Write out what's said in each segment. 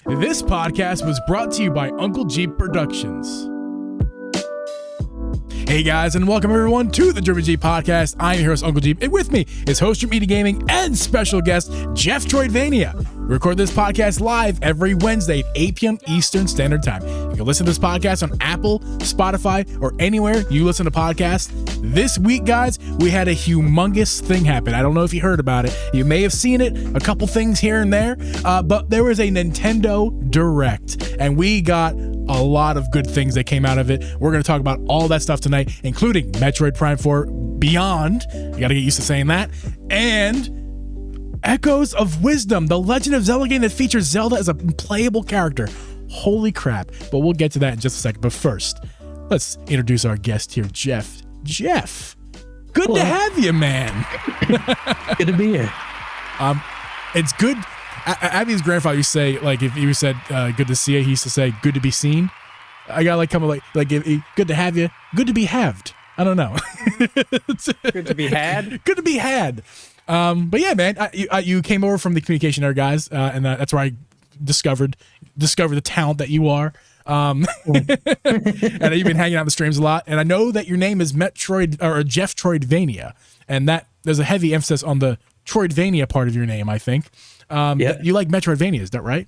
This podcast was brought to you by Uncle Jeep Productions. Hey guys, and welcome everyone to the Driven Jeep Podcast. I'm your host, Uncle Jeep, and with me is host of Media Gaming and special guest, Jeff Troidvania. We record this podcast live every Wednesday at 8 p.m. Eastern Standard Time. You can listen to this podcast on Apple, Spotify, or anywhere you listen to podcasts. This week, guys, we had a humongous thing happen. I don't know if you heard about it. You may have seen it, a couple things here and there, but there was a Nintendo Direct, and we got a lot of good things that came out of it. We're going to talk about all that stuff tonight, including Metroid Prime 4 Beyond. You got to get used to saying that. And Echoes of Wisdom, the Legend of Zelda game that features Zelda as a playable character. Holy crap. But we'll get to that in just a second. But first, let's introduce our guest here, Jeff. Jeff, good to have you, man. Good to be here. It's good. Abby's grandfather used to say, like, if he said good to see you, he used to say good to be seen. I got like good to have you, good to be halved. I don't know. Good to be had. Good to be had. But yeah, man, you came over from the Communication Era guys, and that's where I discovered the talent that you are. And you've been hanging out in the streams a lot, and I know that your name is Metroid or Jeff Troidvania, and that there's a heavy emphasis on the Troidvania part of your name, I think. You like Metroidvania, is that right?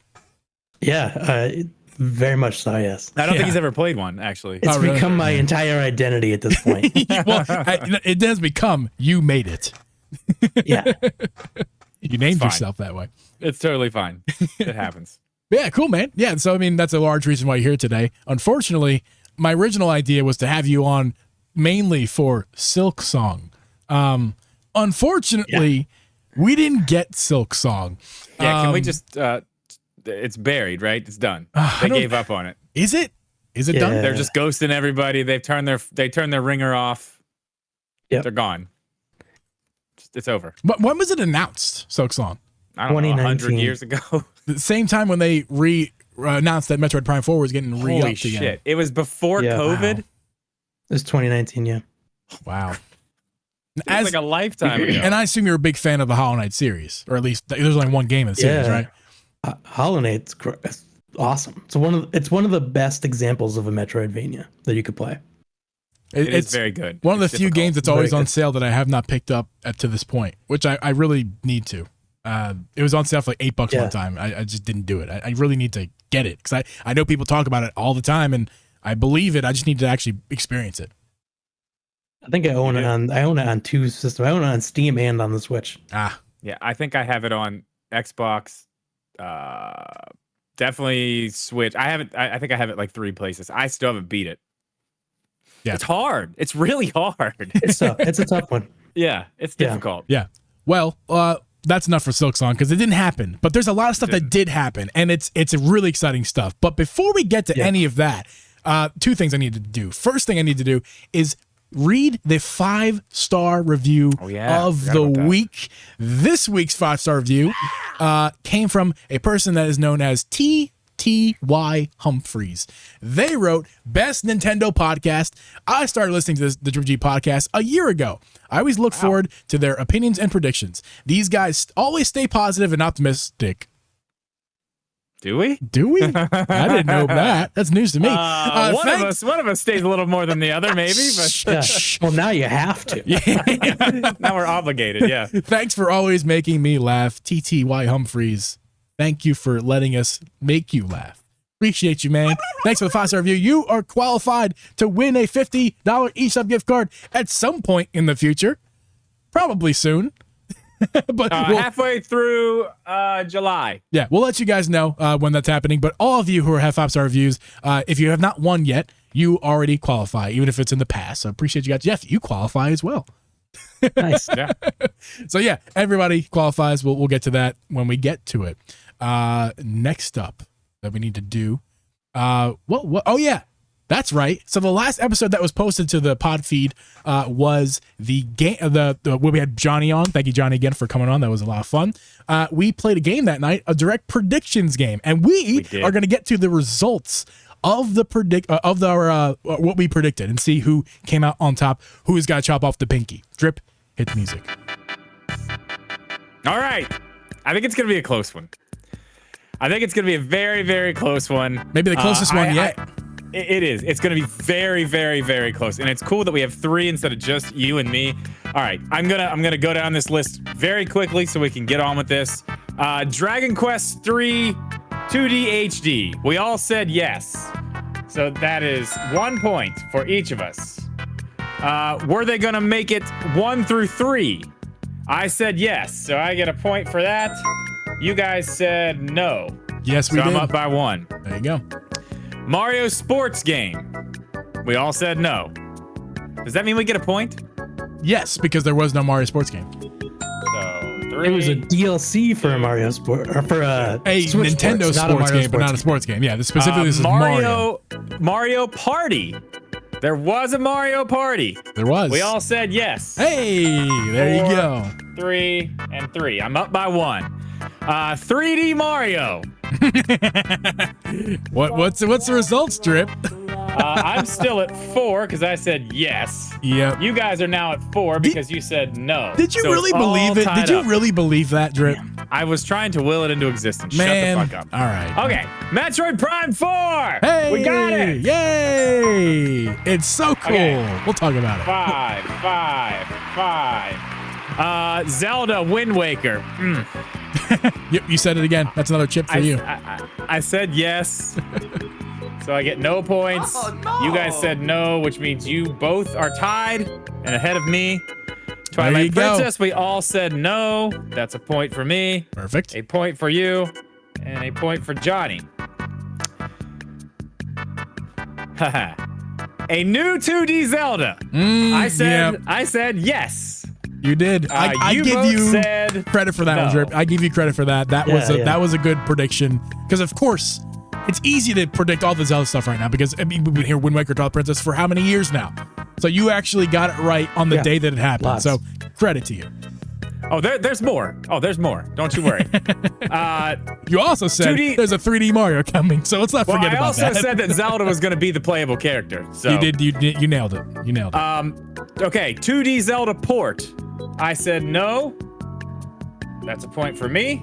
Yeah, very much so, yes. I don't think he's ever played one, actually. It's become my entire identity at this point. Well, it does become you made it. Yeah. You named yourself that way. It's totally fine. It happens. Yeah, cool, man. Yeah, so I mean, that's a large reason why you're here today. Unfortunately, my original idea was to have you on mainly for Silk Song. Unfortunately, we didn't get Silk Song. Yeah, can we just it's buried, right? It's done. They gave up on it. Is it done? They're just ghosting everybody. They turn their ringer off. Yep. They're gone. It's over. But when was it announced, Silk Song? I don't know, 100 years ago. The same time when they announced that Metroid Prime 4 was getting re-upped Holy again. shit. It was before COVID? Wow. It was 2019, yeah. Wow. It was like a lifetime ago. And I assume you're a big fan of the Hollow Knight series, or at least there's only one game in the series, right? Hollow Knight's awesome. It's one of the best examples of a Metroidvania that you could play. It's very good. One of the few games that's always on sale that I have not picked up to this point, which I really need to. It was on sale for like $8 one time. I just didn't do it. I really need to get it because I know people talk about it all the time and I believe it. I just need to actually experience it. I think I own it on two systems. I own it on Steam and on the Switch. Yeah, I think I have it on Xbox. Definitely Switch. I think I have it like 3 places. I still haven't beat it. Yeah. It's hard. It's really hard. It's tough. It's a tough one. Yeah, it's difficult. Yeah. Well, that's enough for Silk Song because it didn't happen. But there's a lot of stuff that did happen, and it's really exciting stuff. But before we get to any of that, 2 things I need to do. First thing I need to do is read the 5-star review of the week. This week's 5-star review came from a person that is known as T.Y. Humphreys. They wrote, best Nintendo podcast. I started listening to the Driven Jeep podcast a year ago. I always look forward to their opinions and predictions. These guys always stay positive and optimistic. Do we? I didn't know that. That's news to me. One of us stays a little more than the other, maybe. But well, now you have to. Now we're obligated. Yeah. Thanks for always making me laugh, T.Y. Humphreys. Thank you for letting us make you laugh. Appreciate you, man. Thanks for the 5-star review. You are qualified to win a $50 eShop gift card at some point in the future. Probably soon. But halfway through July. Yeah, we'll let you guys know when that's happening. But all of you who have 5-star reviews, if you have not won yet, you already qualify, even if it's in the past. So I appreciate you guys. Jeff, you qualify as well. Nice. Yeah. So yeah, everybody qualifies. We'll get to that when we get to it. Next up that we need to do. What? Oh yeah, that's right. So the last episode that was posted to the pod feed was the game. Where we had Johnny on. Thank you, Johnny, again for coming on. That was a lot of fun. We played a game that night, a direct predictions game, and we are going to get to the results of the what we predicted and see who came out on top. Who's got to chop off the pinky? Drip, hit the music. All right, I think it's going to be a close one. I think it's going to be a very, very close one. Maybe the closest one yet. It is. It's going to be very, very, very close. And it's cool that we have 3 instead of just you and me. All right. I'm gonna go down this list very quickly so we can get on with this. Dragon Quest 3 2D HD. We all said yes. So that is 1 point for each of us. Were they going to make it 1 through 3? I said yes. So I get a point for that. You guys said no. Yes, we did. So I'm up by 1. There you go. Mario sports game. We all said no. Does that mean we get a point? Yes, because there was no Mario sports game. So 3. It was a DLC for a Mario sport, or for a Switch Nintendo sports game, but not a sports game. Yeah, specifically this is Mario. Mario Party. There was a Mario Party. There was. We all said yes. Hey, there 4, you go. 3 and 3. I'm up by 1. 3D Mario. What's the results, Drip? I'm still at 4 because I said yes. Yep. You guys are now at 4 because you said no. Did you really believe it? Did you really believe that, Drip? I was trying to will it into existence. Man. Shut the fuck up. All right. Okay. Metroid Prime 4. Hey, we got it. Yay! It's so cool. Okay. We'll talk about it. 5. Zelda Wind Waker. Yep, you said it again. That's another chip for you. I said yes. So I get no points. Oh, no. You guys said no, which means you both are tied and ahead of me. Twilight Princess, we all said no. That's a point for me. Perfect. A point for you. And a point for Johnny. Haha. A new 2D Zelda. I said yes. You did. I you give both you said credit for that one, Drip. I give you credit for that. That was a good prediction. Because of course, it's easy to predict all the Zelda stuff right now because I mean we've been here Wind Waker, Twilight Princess for how many years now? So you actually got it right on the day that it happened. Lots. So credit to you. Oh, there's more. Oh, there's more. Don't you worry. You also said 2D there's a 3D Mario coming, so let's not forget about that. I also said that Zelda was going to be the playable character. So You did. You nailed it. You nailed it. Okay, 2D Zelda port. I said no. That's a point for me.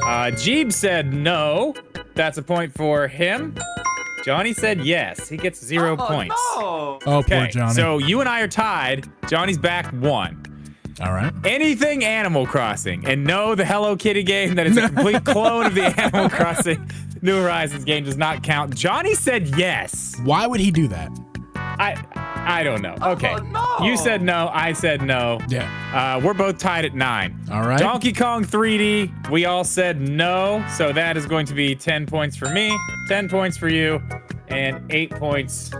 Jeeb said no. That's a point for him. Johnny said yes. He gets 0 points. No. Oh, Okay, poor Johnny. so you and I are tied. Johnny's back 1. All right. Anything Animal Crossing. And no, the Hello Kitty game that is a complete clone of the Animal Crossing New Horizons game does not count. Johnny said yes. Why would he do that? I don't know. Okay. Oh, no. You said no. I said no. Yeah. We're both tied at 9. All right. Donkey Kong 3D. We all said no. So that is going to be 10 points for me, 10 points for you, and 8 points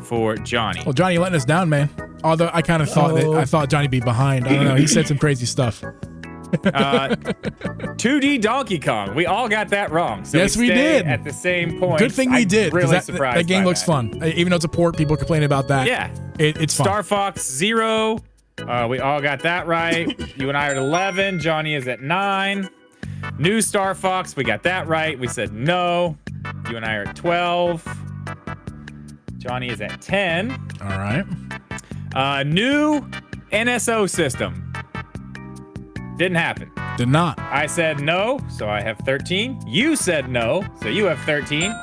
for Johnny. Well, Johnny letting us down, man. Although I kind of thought Johnny'd be behind. I don't know. He said some crazy stuff. 2D Donkey Kong. We all got that wrong. So yes, we stay did. At the same point. Good thing we did. Really that, surprised. That game by looks that. fun. Even though it's a port, people complain about that. Yeah. It's fun. Star Fox 0. We all got that right. You and I are at 11. Johnny is at 9. New Star Fox. We got that right. We said no. You and I are at 12. Johnny is at 10. All right. New NSO system. Didn't happen. Did not. I said no, so I have 13. You said no, so you have 13.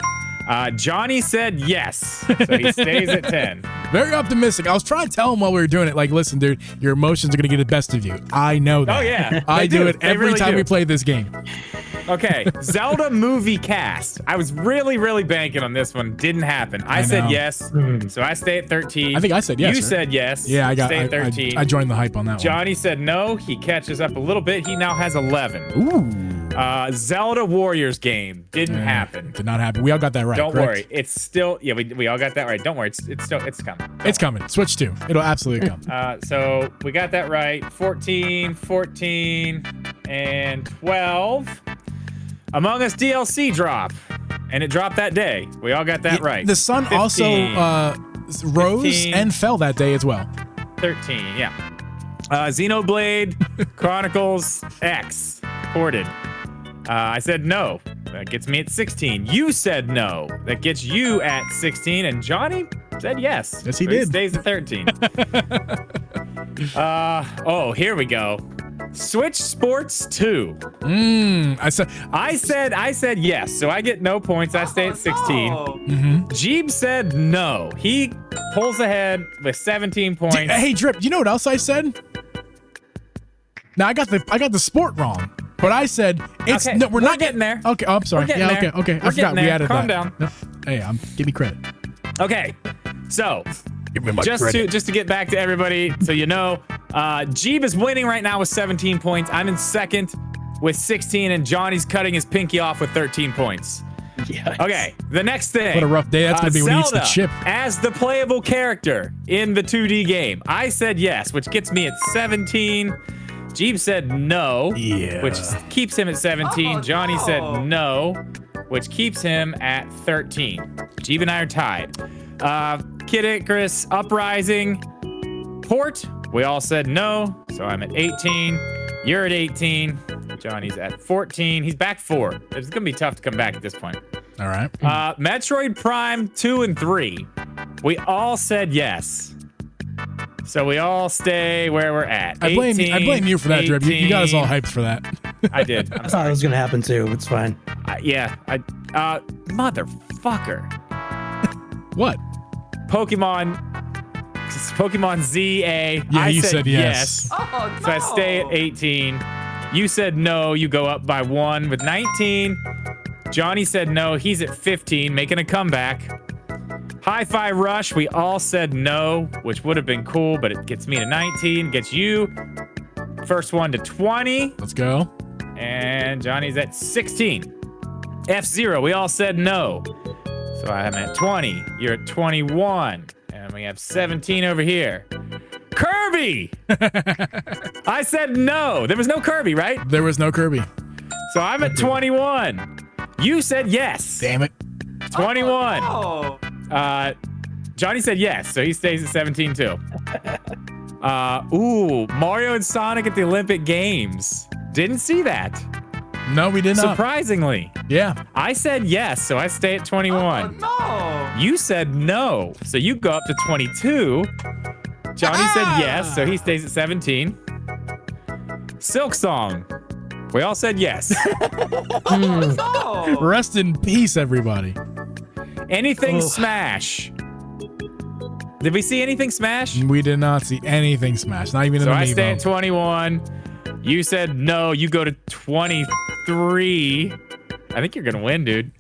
Johnny said yes, so he stays at 10. Very optimistic. I was trying to tell him while we were doing it, like, listen, dude, your emotions are going to get the best of you. I know that. Oh, yeah. I They do it They every really time do. we play this game. Okay, Zelda movie cast. I was really, really banking on this one. Didn't happen. I know. said yes, so I stay at 13. I think I said yes, You right? said yes. Yeah, Stay at 13. I joined the hype on that one. Johnny said no. He catches up a little bit. He now has 11. Ooh. Zelda Warriors game. Didn't happen. Did not happen. We all got that right. Don't correct? worry. It's still, yeah, we all got that right. Don't worry. It's coming. It's coming. Switch 2. It'll absolutely come. So we got that right. 14, 14, and 12. Among Us DLC drop. And it dropped that day. We all got that right. The sun 15, also rose 15. and fell that day as well. 13, yeah. Xenoblade Chronicles X. Ported. I said no. That gets me at 16. You said no. That gets you at 16. And Johnny said yes. Yes, he So did. He stays at 13. Oh, here we go. Switch Sports 2. I said I said yes, so I get no points. I stay at 16. Jeeb said no. He pulls ahead with 17 points. Hey, Drip, you know what else I said? Now I got the sport wrong, but I said it's Okay, no, we're not getting there. Okay, oh, I'm sorry. We're Yeah, getting okay. there. I forgot we there. added Calm that. down. No. Hey, give me credit. Okay, so Give me my just credit. to get back to everybody, so you know, Jeeb is winning right now with 17 points. I'm in second with 16, and Johnny's cutting his pinky off with 13 points. Yeah. Okay, the next thing. What a rough day that's gonna be when he eats the Zelda chip. as the playable character in the 2D game. I said yes, which gets me at 17. Jeeb said no, Yeah. which keeps him at 17. Johnny said no, which keeps him at 13. Jeeb and I are tied. Kid Icarus, Uprising, Port, we all said no, so I'm at 18. You're at 18. Johnny's at 14. He's back 4. It's going to be tough to come back at this point. All right. Metroid Prime 2 and 3, we all said yes. So we all stay where we're at. I blame you for that, Drip. You got us all hyped for that. I did. I thought it was gonna happen too. It's fine. Motherfucker. What? Pokemon ZA. Yeah, I you said said yes. Oh, no. So I stay at 18. You said no. You go up by 1 with 19. Johnny said no. He's at 15, making a comeback. Hi-Fi Rush, we all said no, which would have been cool, but it gets me to 19, gets you first one to 20, Let's go. and Johnny's at 16. F-Zero, we all said no. So I'm at 20, you're at 21, and we have 17 over here. Kirby! I said no. There was no Kirby, right? There was no Kirby. So I'm at 21. You said yes. Damn it. 21. Oh, Johnny said yes, so he stays at 17 too. Mario and Sonic at the Olympic Games. Didn't see that. No, we did not. Surprisingly. Yeah. I said yes, so I stay at 21. no. You said no, so you go up to 22. Johnny said yes, so he stays at 17. Silk Song. We all said yes. No. Rest in peace, everybody. Anything Smash. Did we see anything Smash? We did not see anything Smash. Not even in So the I stay Amiibo. at 21. You said no. You go to 23. I think you're gonna win, dude.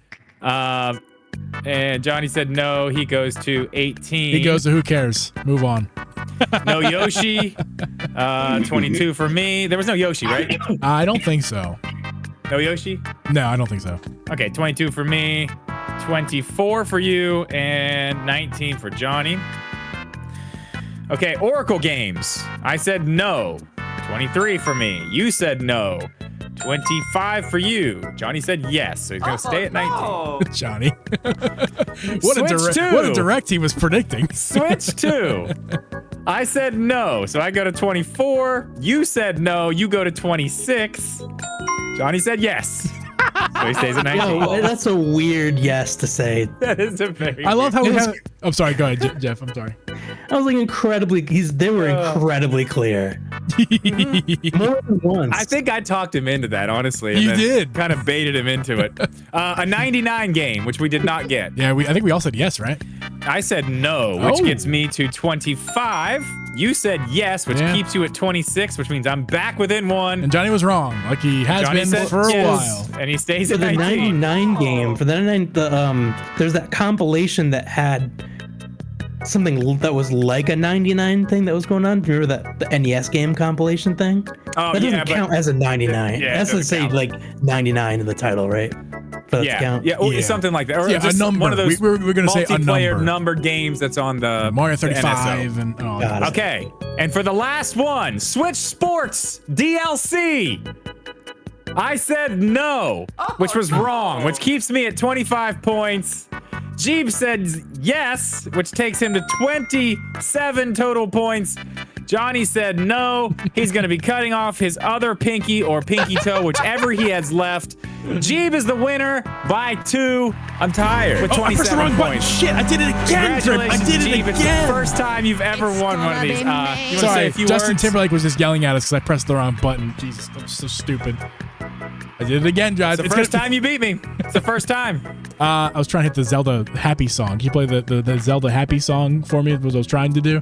And Johnny said no. He goes to 18. He goes to who cares? Move on. No Yoshi. 22 for me. There was no Yoshi, right? I don't think so. No Yoshi. No, I don't think so. Okay, 22 for me. 24 for you, and 19 for Johnny. Okay, Oracle Games. I said no. 23 for me. You said no. 25 for you. Johnny said yes, so he's gonna stay at 19. No. Johnny. What Switch a direct he was predicting. Switch 2. I said no, so I go to 24. You said no. You go to 26. Johnny said yes. So he stays at 19. Yo, that's a weird yes to say. That is a very I love how we It was- have. I'm sorry. Go ahead, Jeff. I'm sorry. I was like incredibly. They were incredibly clear. More than once. I think I talked him into that, honestly. and You then did. Kind of baited him into it. A 99 game, which we did not get. Yeah, I think we all said yes, right? I said no, which Oh. gets me to 25. You said yes, which Yeah. keeps you at 26, which means I'm back within one. And Johnny was wrong, like he has Johnny been said for a yes, while. and he stays for at the 19. 99 game, for the 99, there's that compilation that had something that was like a 99 thing that was going on. Do you remember that the NES game compilation thing? Oh, That yeah, doesn't but count as a 99. Yeah, it That's to doesn't say count. like 99 in the title, right? For that to yeah, count. yeah, or Yeah. something like that. Or Yeah, a just number. one of those We're gonna say a multiplayer number. numbered games that's on the Mario the 35 NSO. and oh, Got it. Okay, and for the last one, Switch Sports DLC. I said no, which was wrong, which keeps me at 25 points. Jeeb said yes, which takes him to 27 total points. Johnny said no. He's going to be cutting off his other pinky or pinky toe, whichever he has left. Jeeb is the winner by 2. I'm tired. With Oh, I pressed the 27 wrong button. points. Shit, I did it again, Trip. I Congratulations, did it Jeeb. It's the again. first time you've ever won one of these. You want to say a Sorry, few Justin words? Timberlake was just yelling at us because I pressed the wrong button. Jesus, I'm so stupid. I did it again, guys. It's the first time you beat me. It's the first time. I was trying to hit the Zelda Happy song. Can you play the Zelda Happy song for me? What I was trying to do.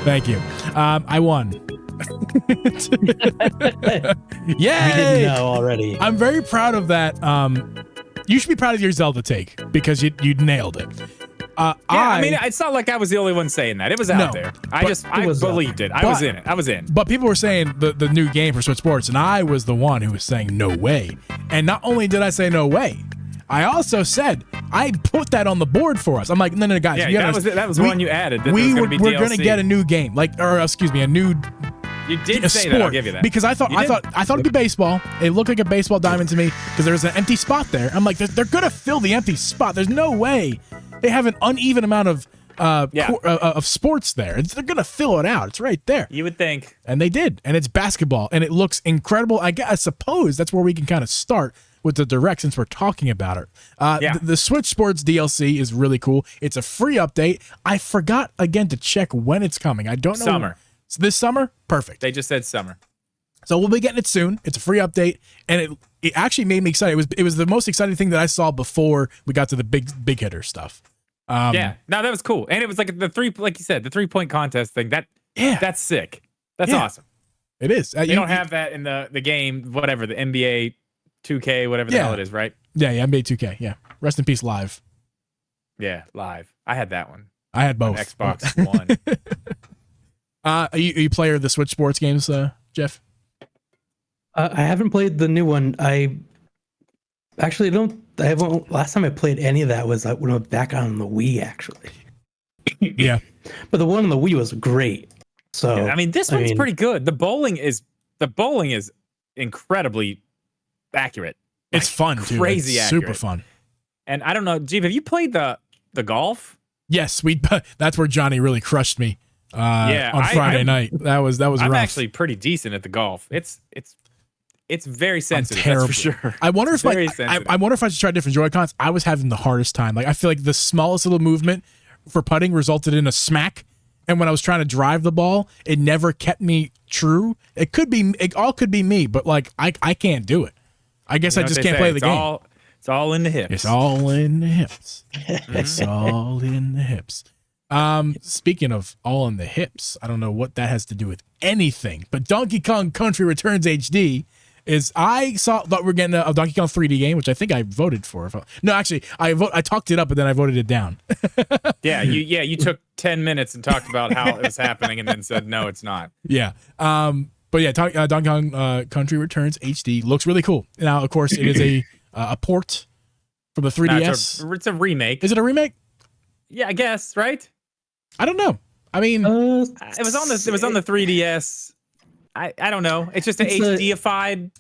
Thank you. I won. Yay! You didn't know already. I'm very proud of that. You should be proud of your Zelda take because you nailed it. I mean, it's not like I was the only one saying that. It was out there. I believed it. I was in it. I was in. But people were saying the new game for Switch Sports, and I was the one who was saying no way. And not only did I say no way, I also said I put that on the board for us. I'm like, no, guys. Yeah, that was one you added. We're going to get a new game, a new. You did say sport, that. I'll give you that. Because I thought it'd be baseball. It looked like a baseball diamond to me because there was an empty spot there. I'm like, they're gonna fill the empty spot. There's no way they have an uneven amount of sports there. They're gonna fill it out. It's right there. You would think. And they did. And it's basketball, and it looks incredible. I suppose that's where we can kind of start with the direct since we're talking about it. The Switch Sports DLC is really cool. It's a free update. I forgot again to check when it's coming. I don't know. Summer. This summer? Perfect. They just said summer. So we'll be getting it soon. It's a free update, and it actually made me excited. It was the most exciting thing that I saw before we got to the big hitter stuff. No, that was cool, and it was like like you said, the 3-point contest thing. That's sick. That's awesome. It is. You don't have that in the game, whatever, the NBA 2K, whatever the hell it is, right? Yeah, NBA 2K. Yeah. Rest in peace, Live. Yeah, Live. I had that one. I had both. On Xbox One. Are you a player of the Switch Sports games, Jeff? I haven't played the new one. I haven't. Last time I played any of that was when I was back on the Wii, actually. Yeah. But the one on the Wii was great. So I mean, this one's pretty good. The bowling is incredibly accurate. It's fun, too. Crazy it's accurate. Super fun. And I don't know, Jeep, have you played the golf? Yes, that's where Johnny really crushed me. On Friday night. That was I'm rough. actually pretty decent at the golf. It's very sensitive. Terrible. That's for sure. I wonder if I wonder if I should try different Joy-Cons. I was having the hardest time. Like I feel like the smallest little movement for putting resulted in a smack, and when I was trying to drive the ball, it never kept me true. It all could be me, but like I can't do it. I guess I just can't play the game. It's all in the hips. It's all in the hips. It's all in the hips. Speaking of all in the hips, I don't know what that has to do with anything, but Donkey Kong Country Returns HD thought we were getting a Donkey Kong 3D game, which I think I voted for. No, actually, I talked it up, but then I voted it down. You took 10 minutes and talked about how it was happening, and then said no, it's not. Yeah. But yeah, Donkey Kong Country Returns HD looks really cool. Now, of course, it is a port from the 3DS. No, it's a remake. Is it a remake? Yeah, I guess, right? I don't know. I mean, it was on the 3DS. I don't know. It's just an HDified.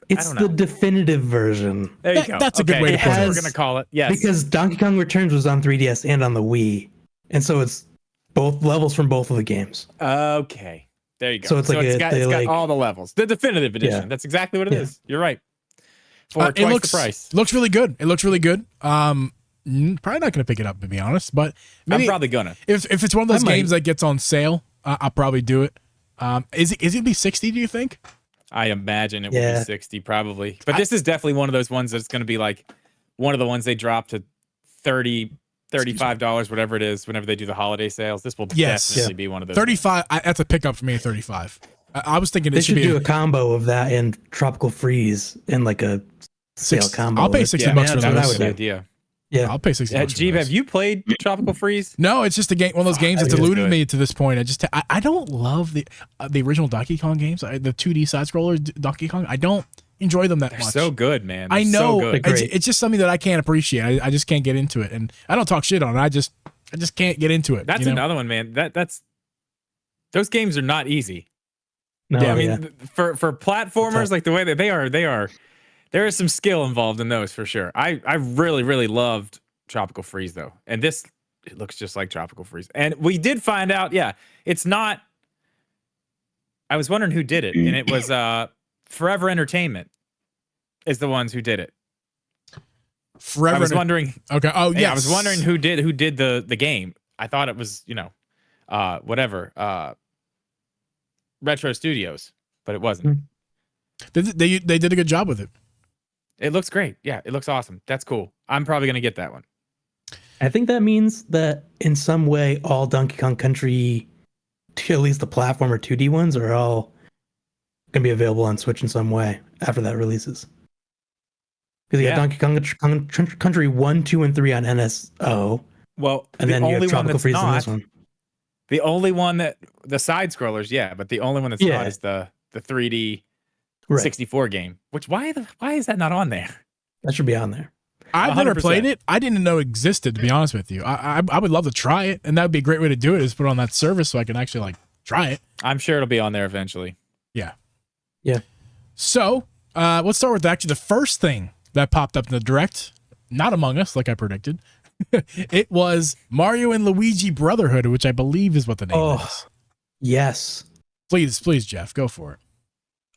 It's the definitive version. There you go. That's a good way to put it. We're gonna call it. Yes, because Donkey Kong Returns was on 3DS and on the Wii, and so it's both levels from both of the games. Okay, there you go. So it's it's got all the levels. The definitive edition. Yeah. That's exactly what it is. You're right. For twice the price. Looks really good. It looks really good. Probably not gonna pick it up, to be honest, but maybe I'm probably gonna. If it's one of those games that gets on sale, I'll probably do it. Is it gonna be 60? Do you think? I imagine it will be 60 probably, but this is definitely one of those ones that's gonna be like one of the ones they drop to $30, $35, whatever it is, whenever they do the holiday sales. This will definitely be one of those. 35. That's a pickup for me. 35. I was thinking they should do a combo of that and Tropical Freeze in like a sale combo. I'll pay $60 for that. this. Would be the idea. Yeah, I'll pay $60. Jeeb, have you played Tropical Freeze? No, it's just one of those games that's eluded me to this point. I don't love the original Donkey Kong games, the 2D side scroller Donkey Kong. I don't enjoy them that much. So good, man. I know. So good. It's just something that I can't appreciate. I just can't get into it, and I don't talk shit on it. I just can't get into it. That's another one, man. That's those games are not easy. No, I mean, for platformers, like the way that they are. There is some skill involved in those for sure. I really, really loved Tropical Freeze though. And it looks just like Tropical Freeze. And we did find out, it's not. I was wondering who did it. And it was Forever Entertainment is the ones who did it. Forever. I was wondering. Okay. Oh yeah. I was wondering who did the game. I thought it was Retro Studios, but it wasn't. They did a good job with it. It looks great. Yeah, it looks awesome. That's cool. I'm probably gonna get that one. I think that means that in some way, all Donkey Kong Country, at least the platform or 2D ones, are all going to be available on Switch in some way after that releases. Because you got Donkey Kong Country 1, 2, and 3 on NSO. Well, and then you have Tropical Freeze on this one. The only one that the side scrollers, but the only one that's not is the 3D 64 game. Which why is that not on there? That should be on there. I've never played it. I didn't know it existed, to be honest with you. I would love to try it, and that would be a great way to do it, is put it on that service so I can actually like try it. I'm sure it'll be on there eventually. Yeah. Yeah. So let's start with actually the first thing that popped up in the Direct. Not Among Us, like I predicted. It was Mario and Luigi Brotherhood, which I believe is what the name is. Yes. Please, Jeff, go for it.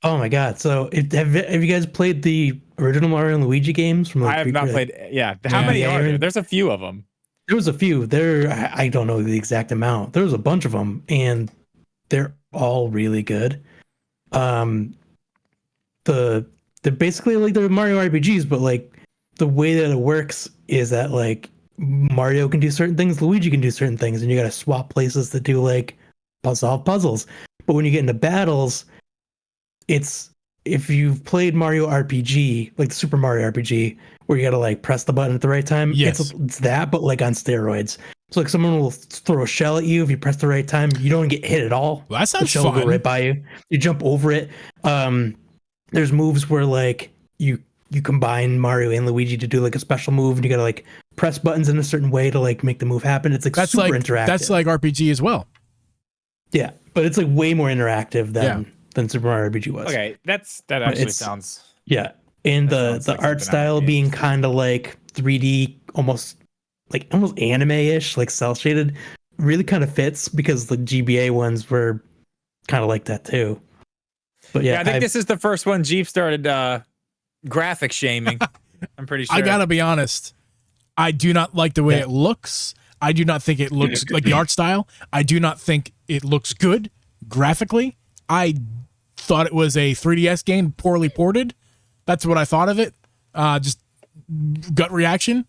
Oh my God! So, have you guys played the original Mario and Luigi games from? I have not played. Yeah, how many are there? There's a few of them. There was a few. I don't know the exact amount. There was a bunch of them, and they're all really good. They're basically like they're Mario RPGs, but like the way that it works is that like Mario can do certain things, Luigi can do certain things, and you got to swap places to do like solve puzzles. But when you get into battles, it's if you've played Mario RPG, like the Super Mario RPG, where you got to like press the button at the right time. Yes. It's that, but like on steroids. So like someone will throw a shell at you if you press the right time. You don't get hit at all. Well, that sounds the shell fun. will go right by you. You jump over it. There's moves where like you combine Mario and Luigi to do like a special move, and you got to like press buttons in a certain way to like make the move happen. It's like super interactive. That's like RPG as well. Yeah, but it's like way more interactive than Super Mario RPG was. Okay, that actually sounds. Yeah, and the art style being kind of like 3D, almost anime-ish, like cel shaded, really kind of fits because the GBA ones were kind of like that too. But yeah, I think this is the first one Jeep started graphic shaming. I'm pretty sure. I gotta be honest. I do not like the way it looks. I do not think it looks like the art style. I do not think it looks good graphically. I thought it was a 3DS game poorly ported. That's what I thought of it. Just gut reaction.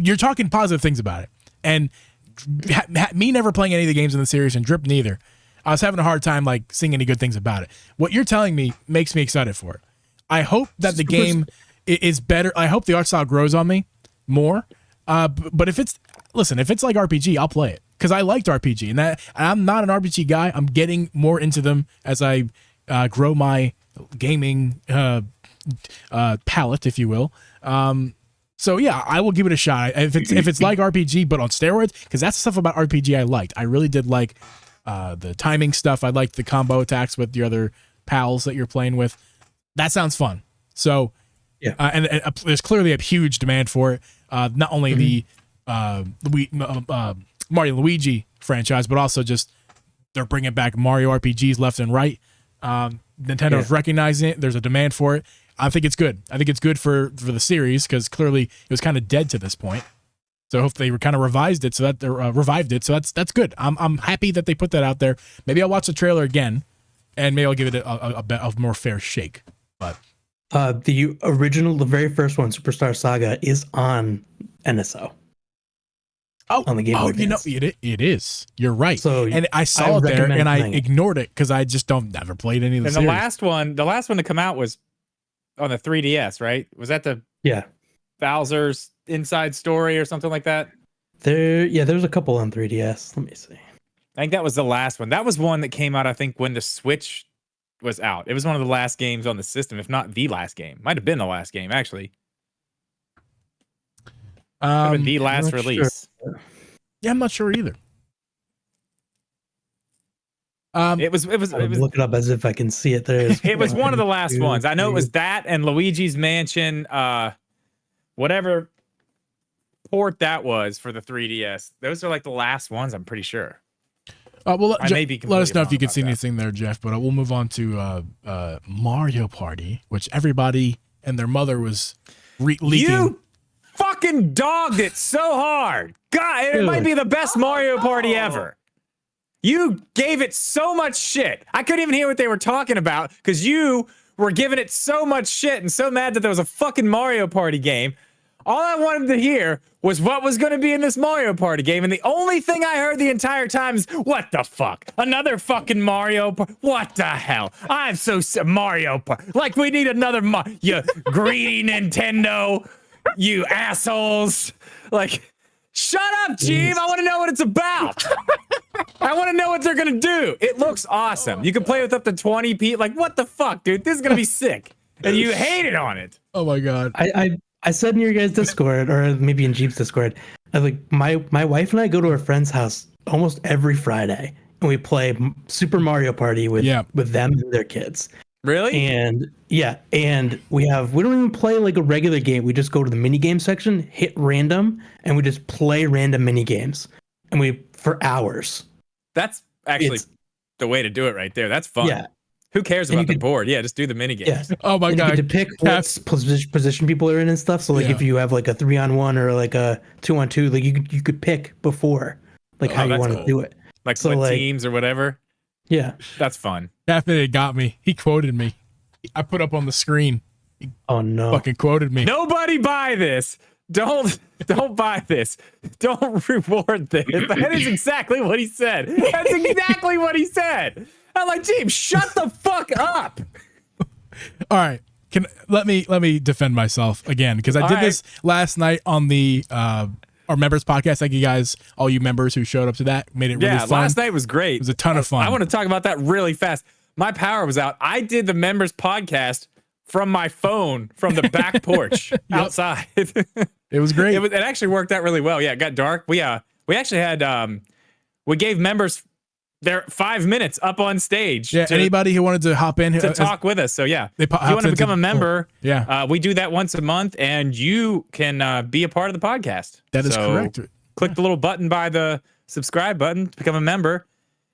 You're talking positive things about it. And me never playing any of the games in the series, and Drip neither, I was having a hard time like seeing any good things about it. What you're telling me makes me excited for it. I hope that the game is better. I hope the art style grows on me more. But if it's like RPG, I'll play it because I liked RPG, and I'm not an RPG guy. I'm getting more into them as I grow my gaming palette, if you will. So yeah, I will give it a shot if it's like RPG but on steroids, because that's the stuff about RPG I liked. I really did like the timing stuff. I liked the combo attacks with the other pals that you're playing with. That sounds fun. So yeah, and there's clearly a huge demand for it. Not only the Mario Luigi franchise, but also just they're bringing back Mario RPGs left and right. Nintendo's recognizing it. There's a demand for it. I think it's good. I think it's good for the series because clearly it was kind of dead to this point. So I hope they kind of revived it. So that's good. I'm happy that they put that out there. Maybe I'll watch the trailer again, and maybe I'll give it a more fair shake. But the original, the very first one, Superstar Saga, is on NSO. On the Game Boy Advance. It is. You're right. So and I saw it there, and I ignored it because I just never played any of the series. The last one to come out was on the 3DS, right? Was that the Bowser's Inside Story or something like that? There's a couple on 3DS. Let me see. I think that was the last one. That was one that came out, I think, when the Switch was out. It was one of the last games on the system, if not the last game. Might have been the last game, actually. The last release. Sure. Yeah, I'm not sure either. It was look it up as if I can see it there. It was one of the last ones. I know it was that and Luigi's Mansion, whatever port that was for the 3DS. Those are like the last ones, I'm pretty sure. Well, I may be let us know if completely you can wrong see about anything there, Jeff. But we'll move on to Mario Party, which everybody and their mother was leaking. You fucking dogged it so hard. God, it might be the best Mario Party ever. You gave it so much shit. I couldn't even hear what they were talking about because you were giving it so much shit and so mad that there was a fucking Mario Party game. All I wanted to hear was what was going to be in this Mario Party game. And the only thing I heard the entire time is, what the fuck? Another fucking Mario Party? What the hell? I'm so Mario Party. Like, we need another you greedy Nintendo, you assholes. Like, shut up, Jeeve. I want to know what it's about. I want to know what they're going to do. It looks awesome. You can play with up to 20 people. Like, what the fuck, dude? This is going to be sick. And you hated on it. Oh, my God. I said in your guys' Discord, or maybe in Jeep's Discord, like my wife and I go to a friend's house almost every Friday, and we play Super Mario Party with them and their kids. Really? And we don't even play like a regular game. We just go to the mini game section, hit random, and we just play random mini games, and for hours. That's actually the way to do it right there. That's fun. Yeah. Who cares about the board? Yeah, just do the mini games. Yes. Oh my God. You get to pick what position people are in and stuff. So like if you have like a 3-on-1 or like a 2-on-2, like you could pick before like how you want to do it. Like what teams or whatever. Yeah. That's fun. Definitely got me. He quoted me. I put up on the screen. Oh no. Fucking quoted me. Nobody buy this. Don't buy this. Don't reward this. That is exactly what he said. That's exactly what he said. I'm like, James, shut the fuck up. All right. Let me defend myself again, because I did this last night on the our members podcast. Thank you guys, all you members who showed up to that. Made it really fun. Last night was great. It was a ton of fun. I want to talk about that really fast. My power was out. I did the members podcast from my phone from the back porch outside. It was great. It actually worked out really well. Yeah, it got dark. We actually had we gave members their 5 minutes up on stage. Yeah, anybody who wanted to hop in to talk with us. So yeah, if you want to become a member, we do that once a month, and you can be a part of the podcast. That is correct. Click the little button by the subscribe button to become a member,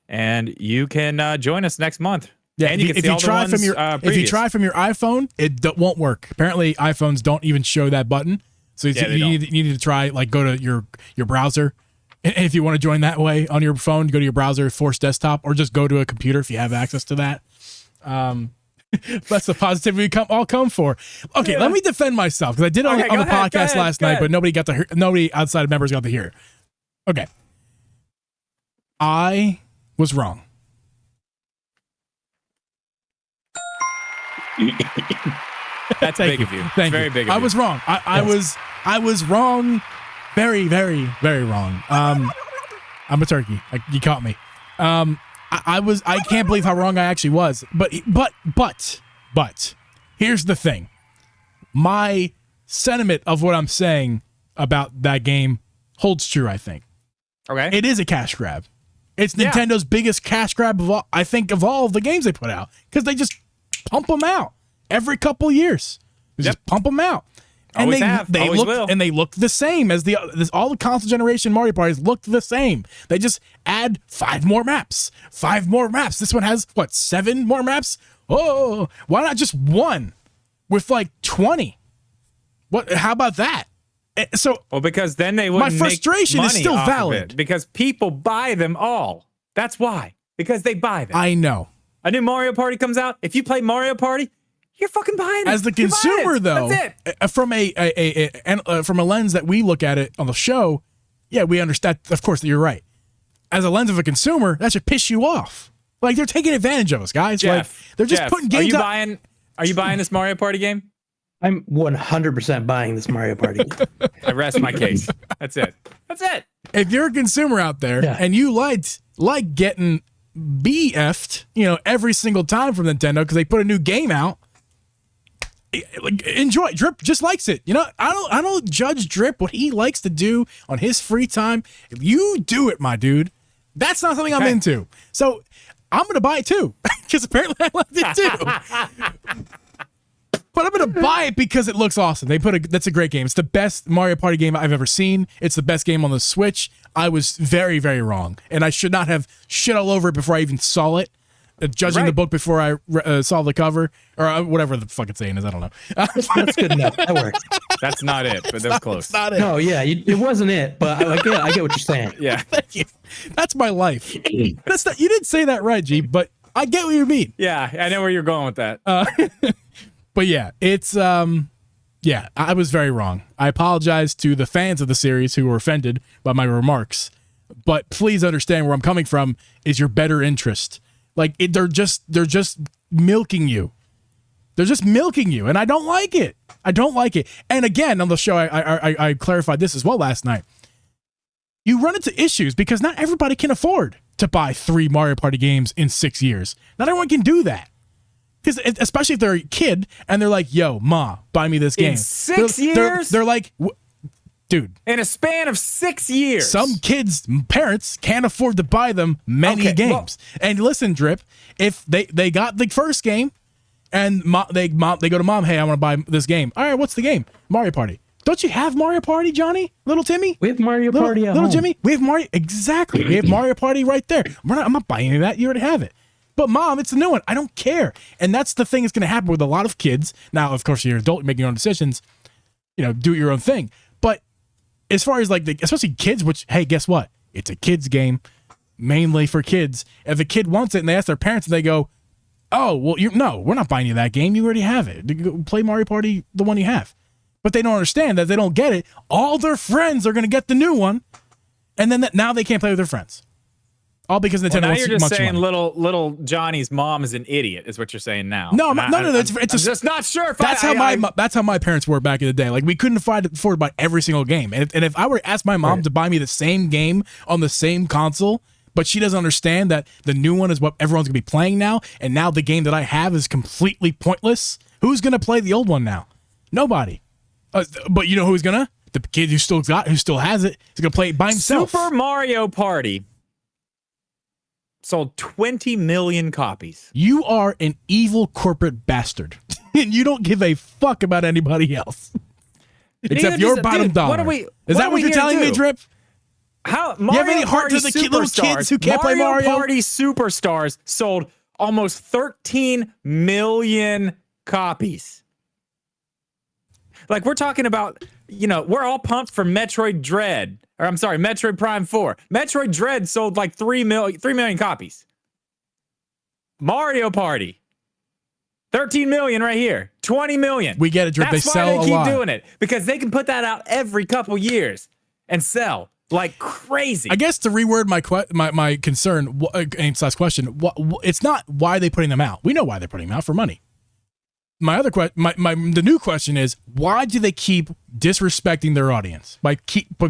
and you can join us next month. Yeah, and if you try from your iPhone, it won't work. Apparently, iPhones don't even show that button. So you need to try, like, go to your browser. If you want to join that way on your phone, go to your browser, force desktop, or just go to a computer if you have access to that. That's the positivity we all come for. Okay, let me defend myself, because I did it on the podcast last night, but nobody outside of members got to hear it. Okay, I was wrong. That's big of you. Thank you. Very big of you. I was wrong. I was wrong. Very, very, very wrong. I'm a turkey. You caught me. I can't believe how wrong I actually was. But here's the thing. My sentiment of what I'm saying about that game holds true, I think. Okay. It is a cash grab. It's Nintendo's biggest cash grab of all of the games they put out, because they just pump them out every couple years. Just pump them out. And they look the same as all the console generation Mario parties looked the same. They just add 5 more maps. This one has 7 more maps? Oh, why not just one with like 20? How about that? So because then they wouldn't. My frustration is still valid because people buy them all. That's why. Because they buy them. I know. A new Mario Party comes out. If you play Mario Party, you're fucking buying it. As the consumer, though, from a lens that we look at it on the show, we understand. Of course, you're right. As a lens of a consumer, that should piss you off. Like, they're taking advantage of us, guys. Jeff, they're just putting games. Are you buying this Mario Party game? I'm 100% buying this Mario Party game. I rest my case. That's it. If you're a consumer out there and you like getting BF'd, every single time from Nintendo because they put a new game out, enjoy. Drip just likes it. I don't judge Drip what he likes to do on his free time. If you do it, my dude, that's not something I'm into. So I'm gonna buy it too, because apparently I like it too. But I'm gonna buy it because it looks awesome. That's a great game. It's the best Mario Party game I've ever seen. It's the best game on the Switch. I was very, very wrong, and I should not have shit all over it before I even saw it. Judging the book before I saw the cover, or whatever the fuck it's saying is, I don't know. That's good enough. That works. That's not it, but that's close. It's not it. No, yeah, it wasn't it, but I get what you're saying. Yeah. Thank you. That's my life. That's not. You didn't say that right, G, but I get what you mean. Yeah, I know where you're going with that. But yeah, it's yeah, I was very wrong. I apologize to the fans of the series who were offended by my remarks, but please understand where I'm coming from is your better interest. Like they're just milking you. They're just milking you, and I don't like it. I don't like it. And again, on the show, I clarified this as well last night. You run into issues because not everybody can afford to buy 3 Mario Party games in 6 years. Not everyone can do that. Because especially if they're a kid and they're like, "Yo, ma, buy me this game." In 6 years? They're like, dude. In a span of 6 years. Some kids' parents can't afford to buy them many games. And listen, Drip, if they got the first game and they go to mom, "Hey, I want to buy this game." "All right, what's the game?" "Mario Party." "Don't you have Mario Party, Johnny? Little Timmy?" We have Mario Party at Little home. Jimmy? We have Mario. Exactly. We have Mario Party right there. I'm not buying any of that. You already have it. "But mom, it's a new one." "I don't care." And that's the thing that's going to happen with a lot of kids. Now, of course, you're an adult, you're making your own decisions. Do your own thing. But as far as especially kids, which, hey, guess what? It's a kid's game, mainly for kids. If a kid wants it and they ask their parents and they go, "Oh, well, no, we're not buying you that game. You already have it. Go play Mario Party, the one you have." But they don't understand that if they don't get it, all their friends are going to get the new one. And then now they can't play with their friends. All because Nintendo now wants you're just much saying money. little Johnny's mom is an idiot, is what you're saying now. No, And it's just not sure. That's how my parents were back in the day. Like we couldn't afford to buy every single game, and if I were to ask my mom to buy me the same game on the same console, but she doesn't understand that the new one is what everyone's gonna be playing now, and now the game that I have is completely pointless. Who's gonna play the old one now? Nobody. But you know who's gonna? The kid who still has it is gonna play it by himself. Super Mario Party sold 20 million copies. You are an evil corporate bastard, and you don't give a fuck about anybody else except your bottom dollar. Is that what you're telling me, Drip? How you have any heart to the little kids who can't play Mario? Mario Party Superstars sold almost 13 million copies. Like we're talking about, we're all pumped for Metroid Prime 4. Metroid Dread sold like 3 million copies. Mario Party, 13 million right here, 20 million. We get it, Drip. That's they sell why they a keep lot. doing it, because they can put that out every couple years and sell like crazy. I guess to reword my concern / question, it's not why are they putting them out. We know why they're putting them out, for money. My other question, the new question is, why do they keep disrespecting their audience by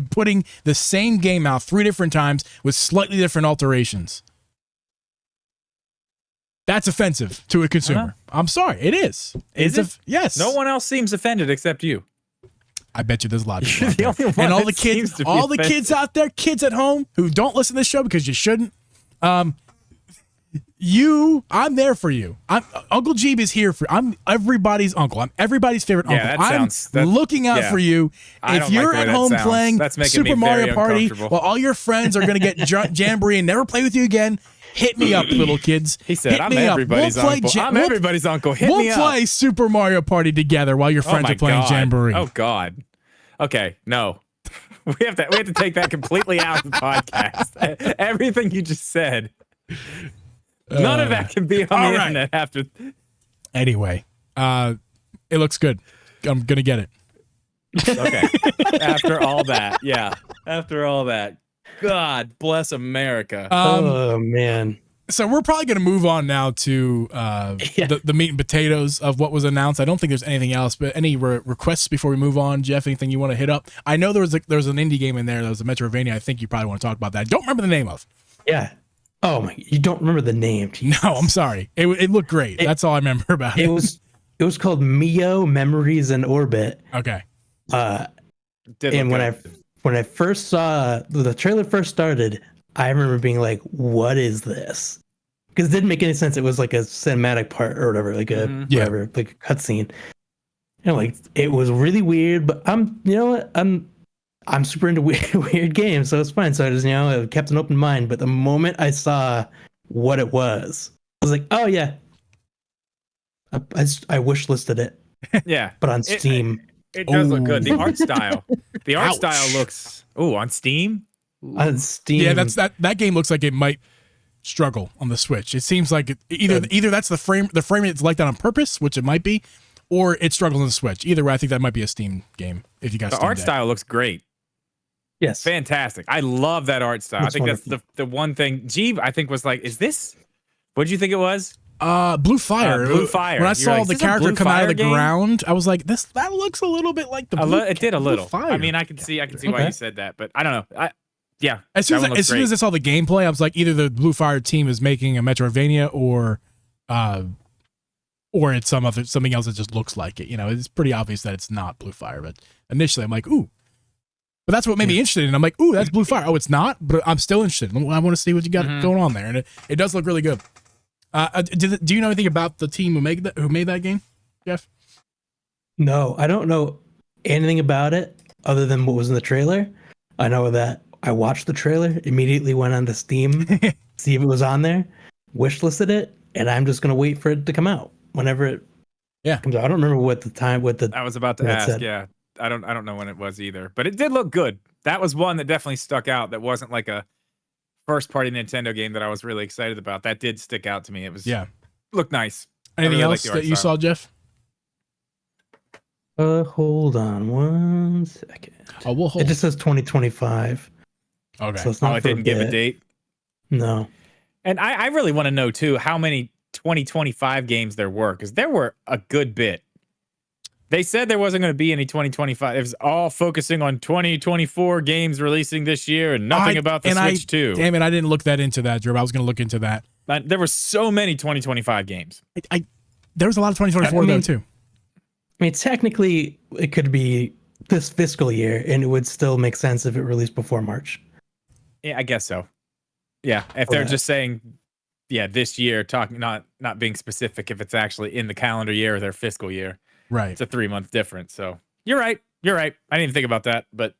putting the same game out 3 different times with slightly different alterations? That's offensive to a consumer. I'm sorry, it is. Yes. No one else seems offended except you. I bet you there's a lot of people You're the out there. only one And all that the kids, seems to be all the offended. kids out there, kids at home who don't listen to this show because you shouldn't. I'm there for you. Uncle Jeeb is here I'm everybody's uncle. I'm everybody's favorite uncle. I'm looking out for you. If you're at home playing Super Mario Party while all your friends are going to get Jamboree and never play with you again, hit me up, little kids. He said, "I'm everybody's uncle. I'm everybody's uncle. Hit me up. We'll play Super Mario Party together while your friends are playing Jamboree." Oh God. Okay, no. We have to take that completely out of the podcast. Everything you just said. None of that can be on the internet after. Anyway, it looks good. I'm gonna get it. Okay. After all that, yeah. After all that, God bless America. Oh man. So we're probably gonna move on now to the meat and potatoes of what was announced. I don't think there's anything else, but any requests before we move on, Jeff? Anything you want to hit up? I know there was an indie game in there. That was a Metroidvania. I think you probably want to talk about that. I don't remember the name of. Yeah. Oh my! You don't remember the name? Jesus. No, I'm sorry. It looked great. That's all I remember about it. It was called Mio Memories in Orbit. Okay. And when I first saw the trailer first started, I remember being like, "What is this?" Because it didn't make any sense. It was like a cinematic part or whatever, like a whatever, like a cutscene. like it was really weird, but you know what, I'm super into weird games, so it's fine. So I just, I kept an open mind. But the moment I saw what it was, I was like, oh yeah, I wish listed it. Yeah, but on Steam. It does look good. The Ooh. art style. The art Ouch. style looks. Oh, on Steam. On Steam. Yeah, that game looks like it might struggle on the Switch. It seems like either that's the frame rate is like that on purpose, which it might be, or it struggles on the Switch. Either way, I think that might be a Steam game if you got The Steam art Deck. style looks great. Yes. Fantastic. I love that art style. Looks I think that's the one thing. Jeeb, I think, was like, is this? What did you think it was? Blue Fire. Blue Fire. When I You're saw like, the "Is this a character Blue come out of Fire the game?" ground, I was like, that looks a little bit like the Blue It did a Blue little. Fire. I mean, I can see why Okay. you said that, but I don't know. Yeah. As soon as I saw the gameplay, I was like, either the Blue Fire team is making a Metroidvania or it's something else that just looks like it. It's pretty obvious that it's not Blue Fire, but initially I'm like, ooh. But that's what made me interested in it. I'm like, ooh, that's Blue Fire. Oh, it's not, but I'm still interested. I want to see what you got going on there, and it does look really good. Do you know anything about the team who made that game, Jeff? No, I don't know anything about it other than what was in the trailer. I know that I watched the trailer, immediately went onto Steam, see if it was on there, wishlisted it, and I'm just gonna wait for it to come out whenever it comes out. I don't remember I was about to ask. Yeah, I don't know when it was either, but it did look good. That was one that definitely stuck out. That wasn't like a first party Nintendo game that I was really excited about. That did stick out to me. It was looked nice. Anything really else that you saw, Jeff? Hold on one second. Oh, we'll hold. It just says 2025. Okay. So it's not it for didn't give a bit. date. No. And I really want to know too how many 2025 games there were, because there were a good bit. They said there wasn't going to be any 2025. It was all focusing on 2024 games releasing this year and nothing about the Switch 2. Damn it, I didn't look that into that, Drew. I was going to look into that. There were so many 2025 games. There was a lot of 2024 though too. I mean, technically, it could be this fiscal year, and it would still make sense if it released before March. Yeah, I guess so. Yeah, if they're just saying, this year, talking not being specific, if it's actually in the calendar year or their fiscal year, Right? It's a 3-month difference. So you're right. I didn't even think about that, but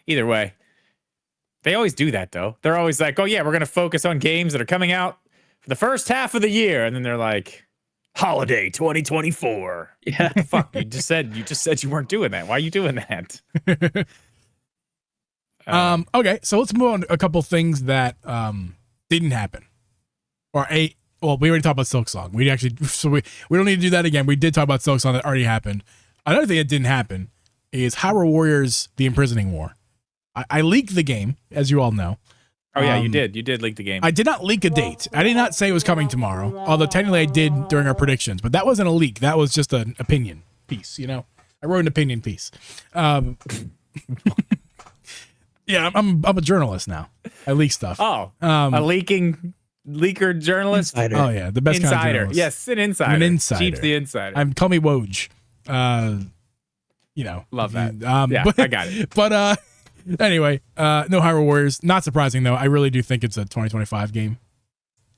either way, they always do that though. They're always like, oh yeah, we're gonna focus on games that are coming out for the first half of the year, and then they're like, holiday 2024. Yeah. What the fuck? You just said you weren't doing that. Why are you doing that? Okay, so let's move on to a couple things that didn't happen. Well, we already talked about Silk Song. We don't need to do that again. We did talk about Silk Song that already happened. Another thing that didn't happen is Hyrule Warriors: The Imprisoning War. I leaked the game, as you all know. Oh yeah, you did. You did leak the game. I did not leak a date. I did not say it was coming tomorrow, although technically I did during our predictions. But that wasn't a leak. That was just an opinion piece. I wrote an opinion piece. Yeah, I'm a journalist now. I leak stuff. Oh, a leaker journalist. Insider. Oh yeah, the best kind of Insider. journalist. Yes, an insider. I'm an insider. Jeep's the insider. Call me Woj. Love that. Yeah, I got it. But anyway, no Hyrule Warriors. Not surprising though. I really do think it's a 2025 game.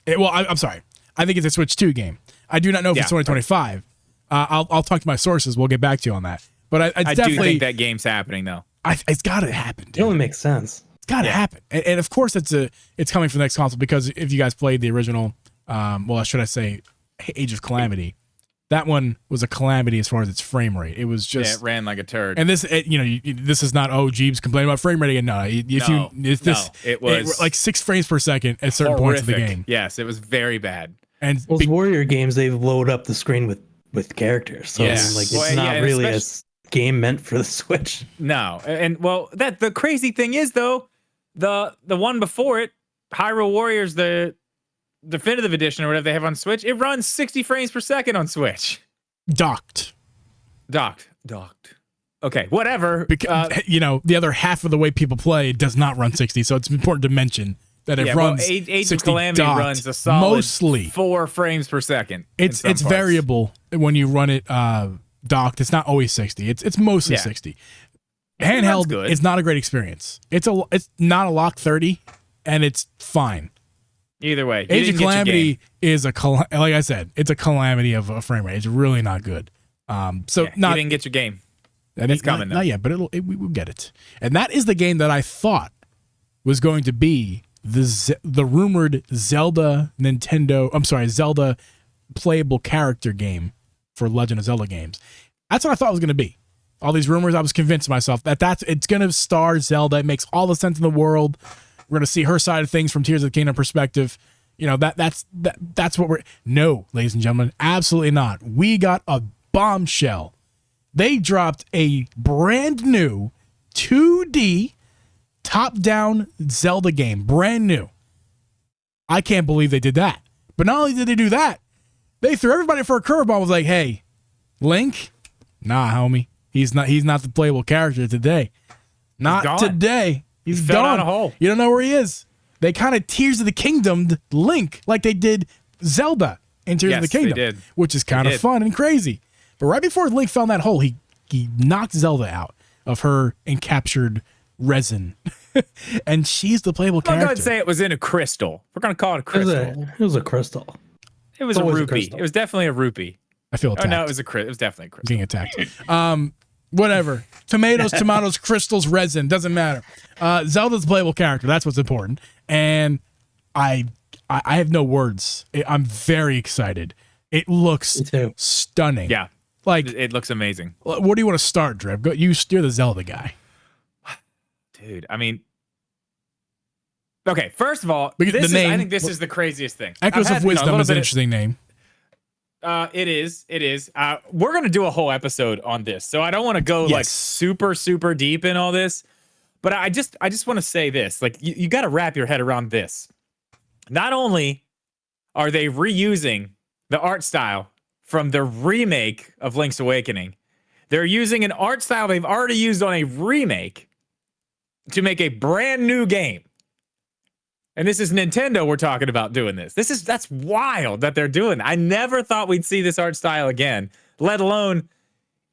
I'm sorry. I think it's a Switch 2 game. I do not know if it's 2025. I'll talk to my sources. We'll get back to you on that. But I do think that game's happening though. It's got to happen. Dude. It only makes sense. It's got to happen. And of course it's coming for the next console, because if you guys played the original, should I say Age of Calamity, that one was a calamity as far as its frame rate. It was just it ran like a turd. And this, this is not Jeeves complaining about frame rate again. No, it was like 6 frames per second at certain points of the game. Yes, it was very bad. And those Warrior games, they've loaded up the screen with characters, so it's not really a game meant for the Switch. No, and the crazy thing is though, the one before it, Hyrule Warriors, the definitive edition or whatever they have on Switch, it runs 60 frames per second on Switch. Docked. Okay, whatever. Because, the other half of the way people play does not run 60, so it's important to mention that it runs Age 60 of Calamity docked, runs a solid mostly 4 frames per second. It's variable when you run it docked. It's not always 60. It's mostly 60. Handheld is not a great experience. It's not a lock 30, and it's fine. Either way, Age of Calamity is like I said, it's a calamity of a frame rate. It's really not good. So you didn't get your game. It's coming, though. Not yet, but we will get it. And that is the game that I thought was going to be the rumored Zelda playable character game for Legend of Zelda games. That's what I thought it was going to be. All these rumors, I was convinced myself that it's going to star Zelda. It makes all the sense in the world. We're going to see her side of things from Tears of the Kingdom perspective. You know, that's what no, ladies and gentlemen, absolutely not. We got a bombshell. They dropped a brand new 2D top-down Zelda game, brand new. I can't believe they did that. But not only did they do that, they threw everybody for a curveball. Was like, hey, Link, nah, homie, he's not the playable character today. Not today. He's fell gone. down a hole. You don't know where he is. They kind of Tears of the Kingdomed Link like they did Zelda in Tears of the Kingdom, they did. which is kind of fun and crazy. But right before Link fell in that hole, he knocked Zelda out of her encaptured resin. And she's the playable character. I'm going to say it was in a crystal. We're going to call it a crystal. It was a crystal. It was a rupee. It was definitely a rupee. I feel attacked. Oh, no, it was definitely a crystal. Being attacked. Whatever. Tomatoes, crystals, resin. Doesn't matter. Zelda's a playable character. That's what's important. And I have no words. I'm very excited. It looks stunning. Yeah. Like, it looks amazing. Where do you want to start, Drip? You're the Zelda guy. Dude, I mean, okay, first of all, I think this is the craziest thing. Echoes of Wisdom is an interesting name. It is. We're going to do a whole episode on this, so I don't want to go like super, super deep in all this, but I just want to say this. Like, you got to wrap your head around this. Not only are they reusing the art style from the remake of Link's Awakening, they're using an art style they've already used on a remake to make a brand new game. And this is Nintendo we're talking about doing this. That's wild that they're doing. I never thought we'd see this art style again, let alone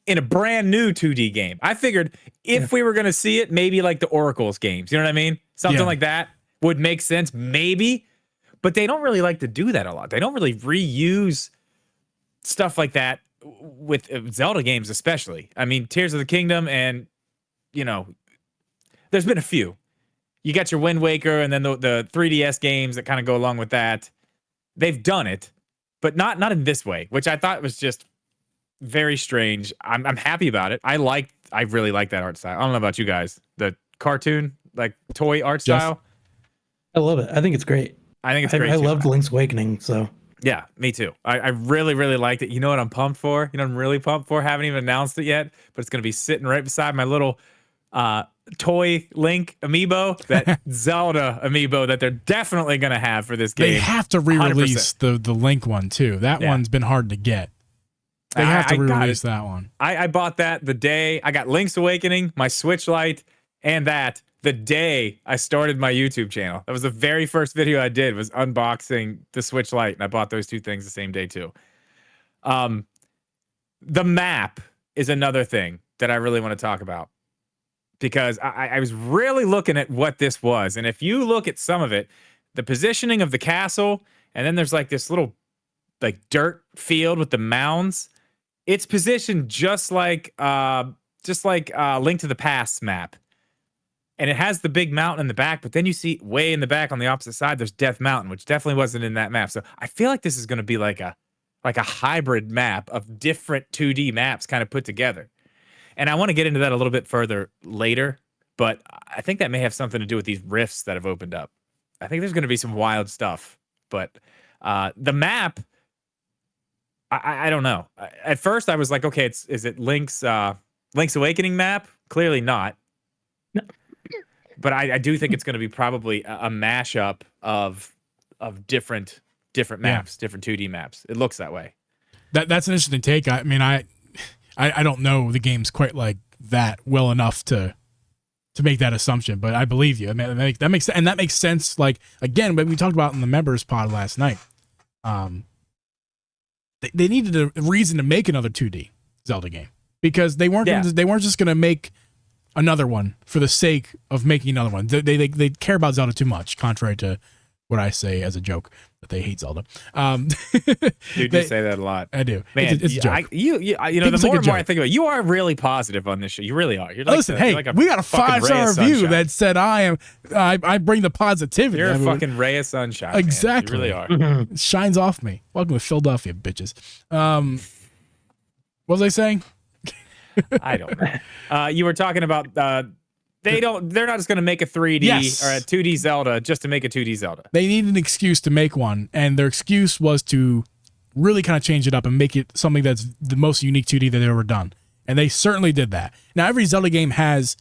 in a brand new 2D game. I figured if we were going to see it, maybe like the Oracle's games, you know what I mean? Something like that would make sense, maybe. But they don't really like to do that a lot. They don't really reuse stuff like that with Zelda games, especially. I mean, Tears of the Kingdom and, you know, there's been a few. You got your Wind Waker and then the 3DS games that kind of go along with that. They've done it, but not in this way, which I thought was just very strange. I'm happy about it. I really like that art style. I don't know about you guys. The cartoon, like toy art style. I love it. I think it's great. I think it's great. I loved Link's Awakening, so. Yeah, me too. I really, really liked it. You know what I'm pumped for? You know what I'm really pumped for? Haven't even announced it yet, but it's going to be sitting right beside my little toy Link amiibo, that Zelda amiibo that they're definitely going to have for this game. They have to re-release the Link one too. That one's been hard to get. They have to re-release that one. I bought that the day I got Link's Awakening, my Switch Lite, and the day I started my YouTube channel. That was the very first video I did, was unboxing the Switch Lite, and I bought those two things the same day too. The map is another thing that I really want to talk about, because I was really looking at what this was. And if you look at some of it, the positioning of the castle, and then there's like this little like dirt field with the mounds, it's positioned just like Link to the Past map. And it has the big mountain in the back, but then you see way in the back on the opposite side, there's Death Mountain, which definitely wasn't in that map. So I feel like this is going to be like a hybrid map of different 2D maps kind of put together. And I want to get into that a little bit further later, but I think that may have something to do with these rifts that have opened up. I think there's going to be some wild stuff, but the map, I don't know. At first I was like, okay, is it Link's Awakening map? Clearly not. No. But I do think it's going to be probably a mashup of different maps, different 2D maps. It looks that way. That's an interesting take. I mean, I don't know the games quite like that well enough to make that assumption, but I believe you. I mean, that makes sense. Like, again, what we talked about in the members pod last night, they needed a reason to make another 2D Zelda game, because they weren't just going to make another one for the sake of making another one. They care about Zelda too much, contrary to what I say as a joke. but they hate Zelda. Dude, you say that a lot. I do. Man, it's a joke. you know, People the think more a and more I joke. think about it, you are really positive on this show. You really are. You're like Listen, you're hey, like we got a fucking ray 5-star of review sunshine. that said I bring the positivity. You're I a mean, fucking ray of sunshine. Exactly. Man. You really are. it shines off me. Welcome to Philadelphia, bitches. What was I saying? I don't know. You were talking about they're not just going to make a 3D Yes. or a 2D Zelda just to make a 2D Zelda. They needed an excuse to make one, and their excuse was to really kind of change it up and make it something that's the most unique 2D that they've ever done. And they certainly did that. Now, every Zelda game has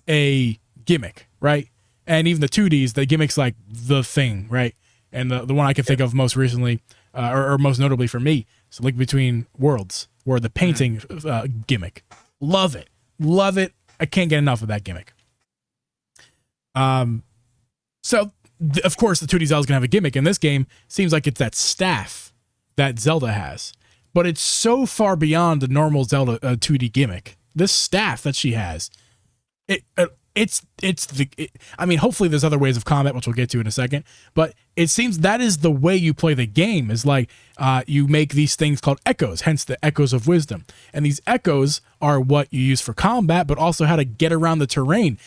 a gimmick, right? And even the 2Ds, the gimmick's like the thing, right? And the one I can think of most recently, or most notably for me, is Link Between Worlds, where the painting gimmick. Love it. Love it. I can't get enough of that gimmick. So, of course, the 2D Zelda's going to have a gimmick. In this game, seems like it's that staff that Zelda has. But it's so far beyond the normal Zelda 2D gimmick. This staff that she has, I mean, hopefully there's other ways of combat, which we'll get to in a second, but it seems that is the way you play the game, is like you make these things called echoes, hence the echoes of wisdom. And these echoes are what you use for combat, but also how to get around the terrain.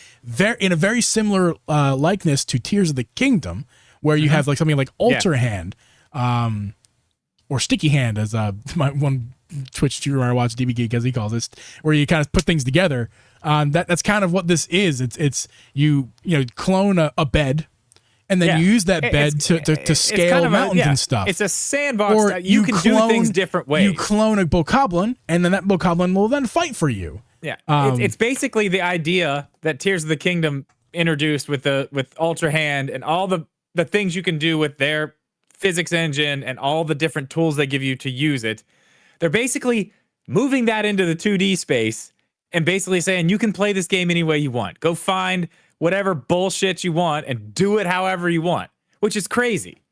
In a very similar likeness to Tears of the Kingdom, where you have like something like Alter Hand, or Sticky Hand, as my one Twitch streamer I watch, DB Geek, as he calls it, where you kind of put things together. That's kind of what this is. It's you clone a bed, and then you use that bed to scale kind of mountains and stuff. It's a sandbox Or that you can do things different ways. You clone a bokoblin, and then that bokoblin will then fight for you. Yeah, it's basically the idea that Tears of the Kingdom introduced with Ultra Hand and all the things you can do with their physics engine and all the different tools they give you to use it. They're basically moving that into the 2D space and basically saying you can play this game any way you want. Go find whatever bullshit you want and do it however you want, which is crazy.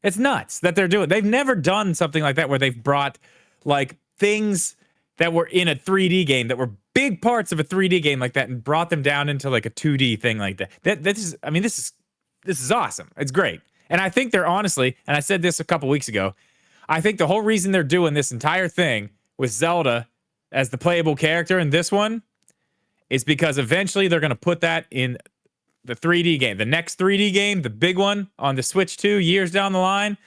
It's nuts that they're doing. They've never done something like that where they've brought like things that were in a 3D game that were big parts of a 3D game like that and brought them down into like a 2D thing like that. This is awesome. It's great. And I think they're honestly, and I said this a couple weeks ago, I think the whole reason they're doing this entire thing with Zelda as the playable character in this one is because eventually they're going to put that in the 3D game. The next 3D game, the big one on the Switch 2 years down the line,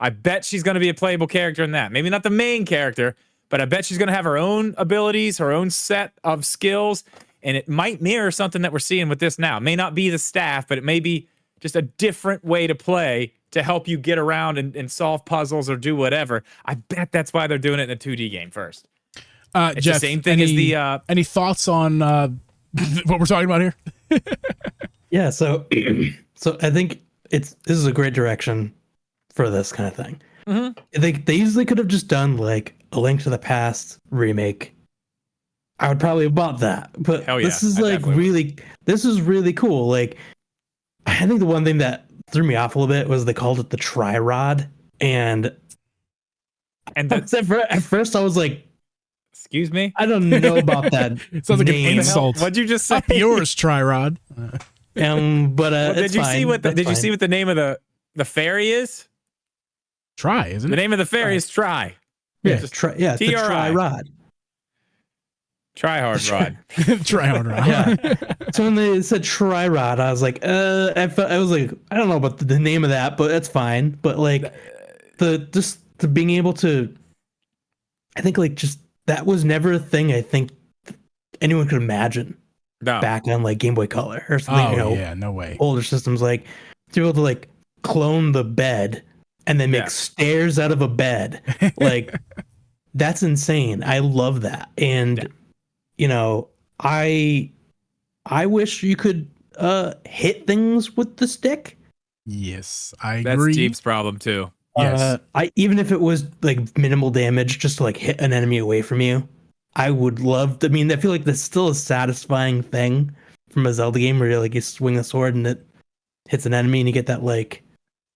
I bet she's going to be a playable character in that. Maybe not the main character, but I bet she's going to have her own abilities, her own set of skills, and it might mirror something that we're seeing with this now. It may not be the staff, but it may be just a different way to play to help you get around and solve puzzles or do whatever. I bet that's why they're doing it in a 2D game first. It's Jeff, the same thing as the... any thoughts on what we're talking about here? Yeah, so I think this is a great direction for this kind of thing. Mm-hmm. They easily could have just done like a Link to the Past remake. I would probably have bought that, but Hell yeah, this is I like definitely really, this is really cool. Like, I think the one thing that threw me off a little bit was they called it the Tri-Rod, and that's... at first I was like, Excuse me? I don't know about that. It sounds like an name. insult. What'd you just say? Up yours, Tri-Rod. But Well, it's did you fine. see what That's did you fine. see what the name of the fairy is? Try, isn't The it? name of the fairy is Try. Yeah, Just it's the TRI. Tri-Rod. Try hard rod. Try harder. Yeah. So when they said Tri-Rod, I was like, I was like, I don't know about the name of that, but that's fine. But like the being able to, I think like just that was never a thing I think anyone could imagine No. back on like Game Boy Color or something. Oh, yeah, no way. Older systems, like to be able to like clone the bed and then make Yeah. stairs out of a bed, like that's insane. I love that. And you know, I wish you could hit things with the stick. Yes, I That's agree. Jeep's problem too. Yes. I even if it was like minimal damage, just to like hit an enemy away from you, I would love to. I mean, I feel like that's still a satisfying thing from a Zelda game where you like you swing a sword and it hits an enemy and you get that like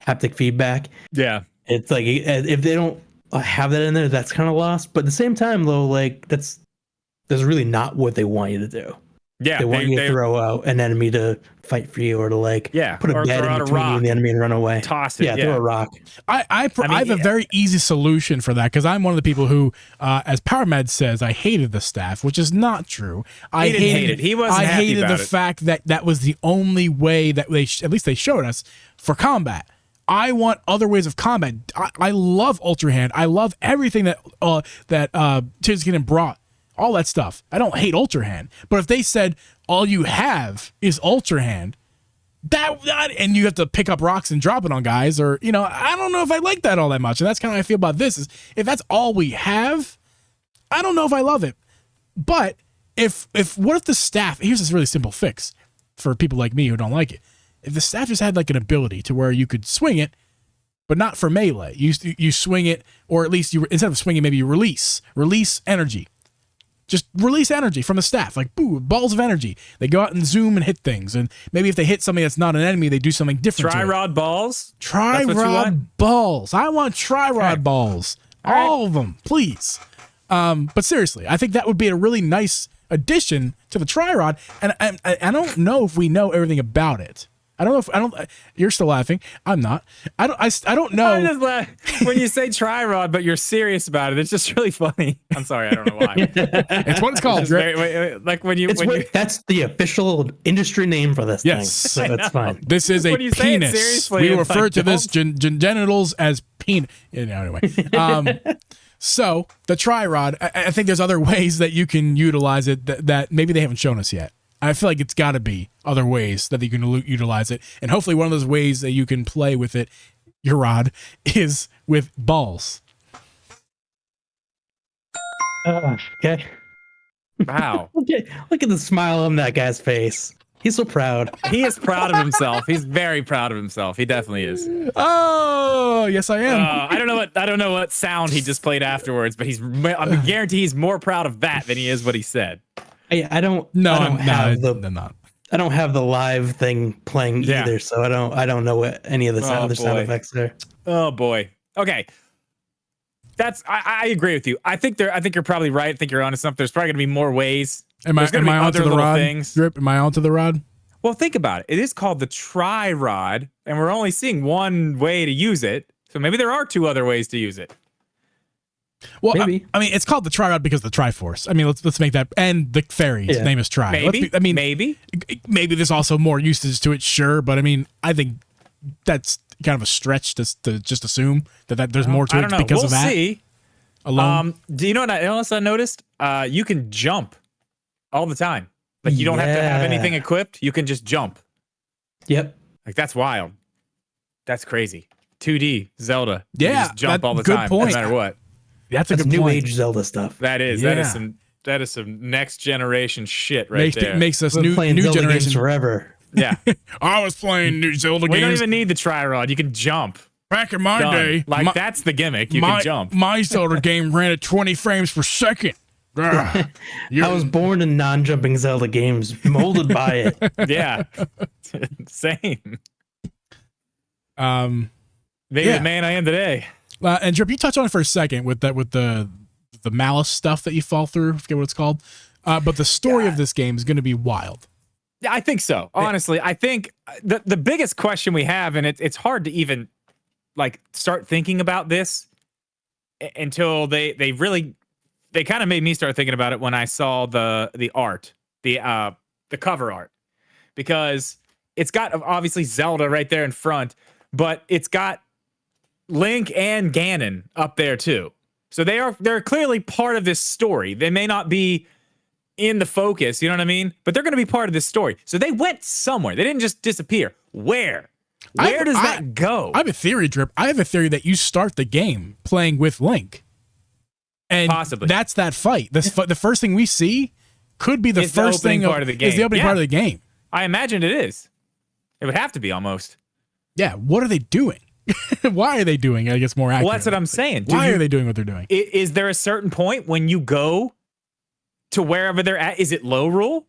haptic feedback. Yeah. It's like if they don't have that in there, that's kind of lost. But at the same time, though, like that's really not what they want you to do. Yeah, They want you to throw out an enemy to fight for you, or to like put a or bed throw out in a between you rock. and the enemy and run away. Toss it. Throw a rock. I have a very easy solution for that, because I'm one of the people who, as PowerMed says, I hated the staff, which is not true. He didn't hate it. He wasn't happy hated about the it. fact that that was the only way that at least they showed us for combat. I want other ways of combat. I love Ultra Hand. I love everything that Tears Kingdom brought. All that stuff. I don't hate Ultra Hand, but if they said all you have is Ultra Hand, that and you have to pick up rocks and drop it on guys, or I don't know if I like that all that much. And that's kind of how I feel about this. Is if that's all we have, I don't know if I love it. But if what if the staff? Here's this really simple fix for people like me who don't like it. If the staff just had like an ability to where you could swing it, but not for melee. You swing it, or at least instead of swinging, maybe you release energy. Just release energy from the staff, like balls of energy. They go out and zoom and hit things, and maybe if they hit something that's not an enemy, they do something different. Tri-rod balls. Tri-rod balls. I want tri-rod balls. All of them, please. But seriously, I think that would be a really nice addition to the tri-rod, and I don't know if we know everything about it. I don't know if you're still laughing. I'm not. I don't know. I'm just laughing when you say tri-rod, but you're serious about it. It's just really funny. I'm sorry, I don't know why. It's what it's called. Like when you that's the official industry name for this thing. So that's fine. This is a penis. We refer to this genitals as penis. Anyway. So the tri-rod, I think there's other ways that you can utilize it that maybe they haven't shown us yet. I feel like it's got to be other ways that you can utilize it. And hopefully one of those ways that you can play with it, your rod, is with balls. Okay. Wow. Look at the smile on that guy's face. He's so proud. He is proud of himself. He's very proud of himself. He definitely is. Oh, yes, I am. I don't know what sound he just played afterwards, but I guarantee he's more proud of that than he is what he said. I don't have the live thing playing either, so I don't know what any of the other sound effects are. Oh boy. Okay. I agree with you. I think you're probably right. I think you're onto something. There's probably gonna be more ways. Am I onto the rod? Drip, am I onto the rod? Well, think about it. It is called the tri-rod, and we're only seeing one way to use it. So maybe there are two other ways to use it. Well, maybe. I mean, it's called the tri-rod because of the Triforce. I mean, let's make that, and the fairy's name is Tri. Maybe. Maybe there's also more uses to it, sure, but I mean, I think that's kind of a stretch to just assume that there's more to it because of that. We'll see. Alone. Do you know what else I noticed? You can jump all the time. Like you don't have to have anything equipped. You can just jump. Yep. Like that's wild. That's crazy. 2D Zelda. Yeah. You just jump all the time, point. no matter what. That's a good new point. age Zelda stuff. That is. Yeah. That is some next generation shit right there. Makes us new Zelda generation games forever. Yeah. I was playing new Zelda games. We don't even need the tri-rod. You can jump. Back in my day. That's the gimmick. You can jump. My Zelda game ran at 20 frames per second. I was born in non-jumping Zelda games, molded by it. Yeah. Same. Maybe the man I am today. And Drip, you touched on it for a second with the malice stuff that you fall through. I forget what it's called. But the story of this game is going to be wild. Yeah, I think so. Honestly, I think the biggest question we have, and it's hard to even like start thinking about this until they kind of made me start thinking about it when I saw the art, the cover art, because it's got obviously Zelda right there in front, but it's got Link and Ganon up there too. So they're clearly part of this story. They may not be in the focus, you know what I mean? But they're going to be part of this story. So they went somewhere. They didn't just disappear. Where does that go? I have a theory, Drip. I have a theory that you start the game playing with Link. And possibly that's that fight. The first thing we see could be the first thing part of the game. Is the opening part of the game. I imagine it is. It would have to be almost. Yeah. What are they doing? Why are they doing it? I guess more accurate. Well, that's what I'm saying. Why are they doing what they're doing? Is there a certain point when you go to wherever they're at? Is it low rule?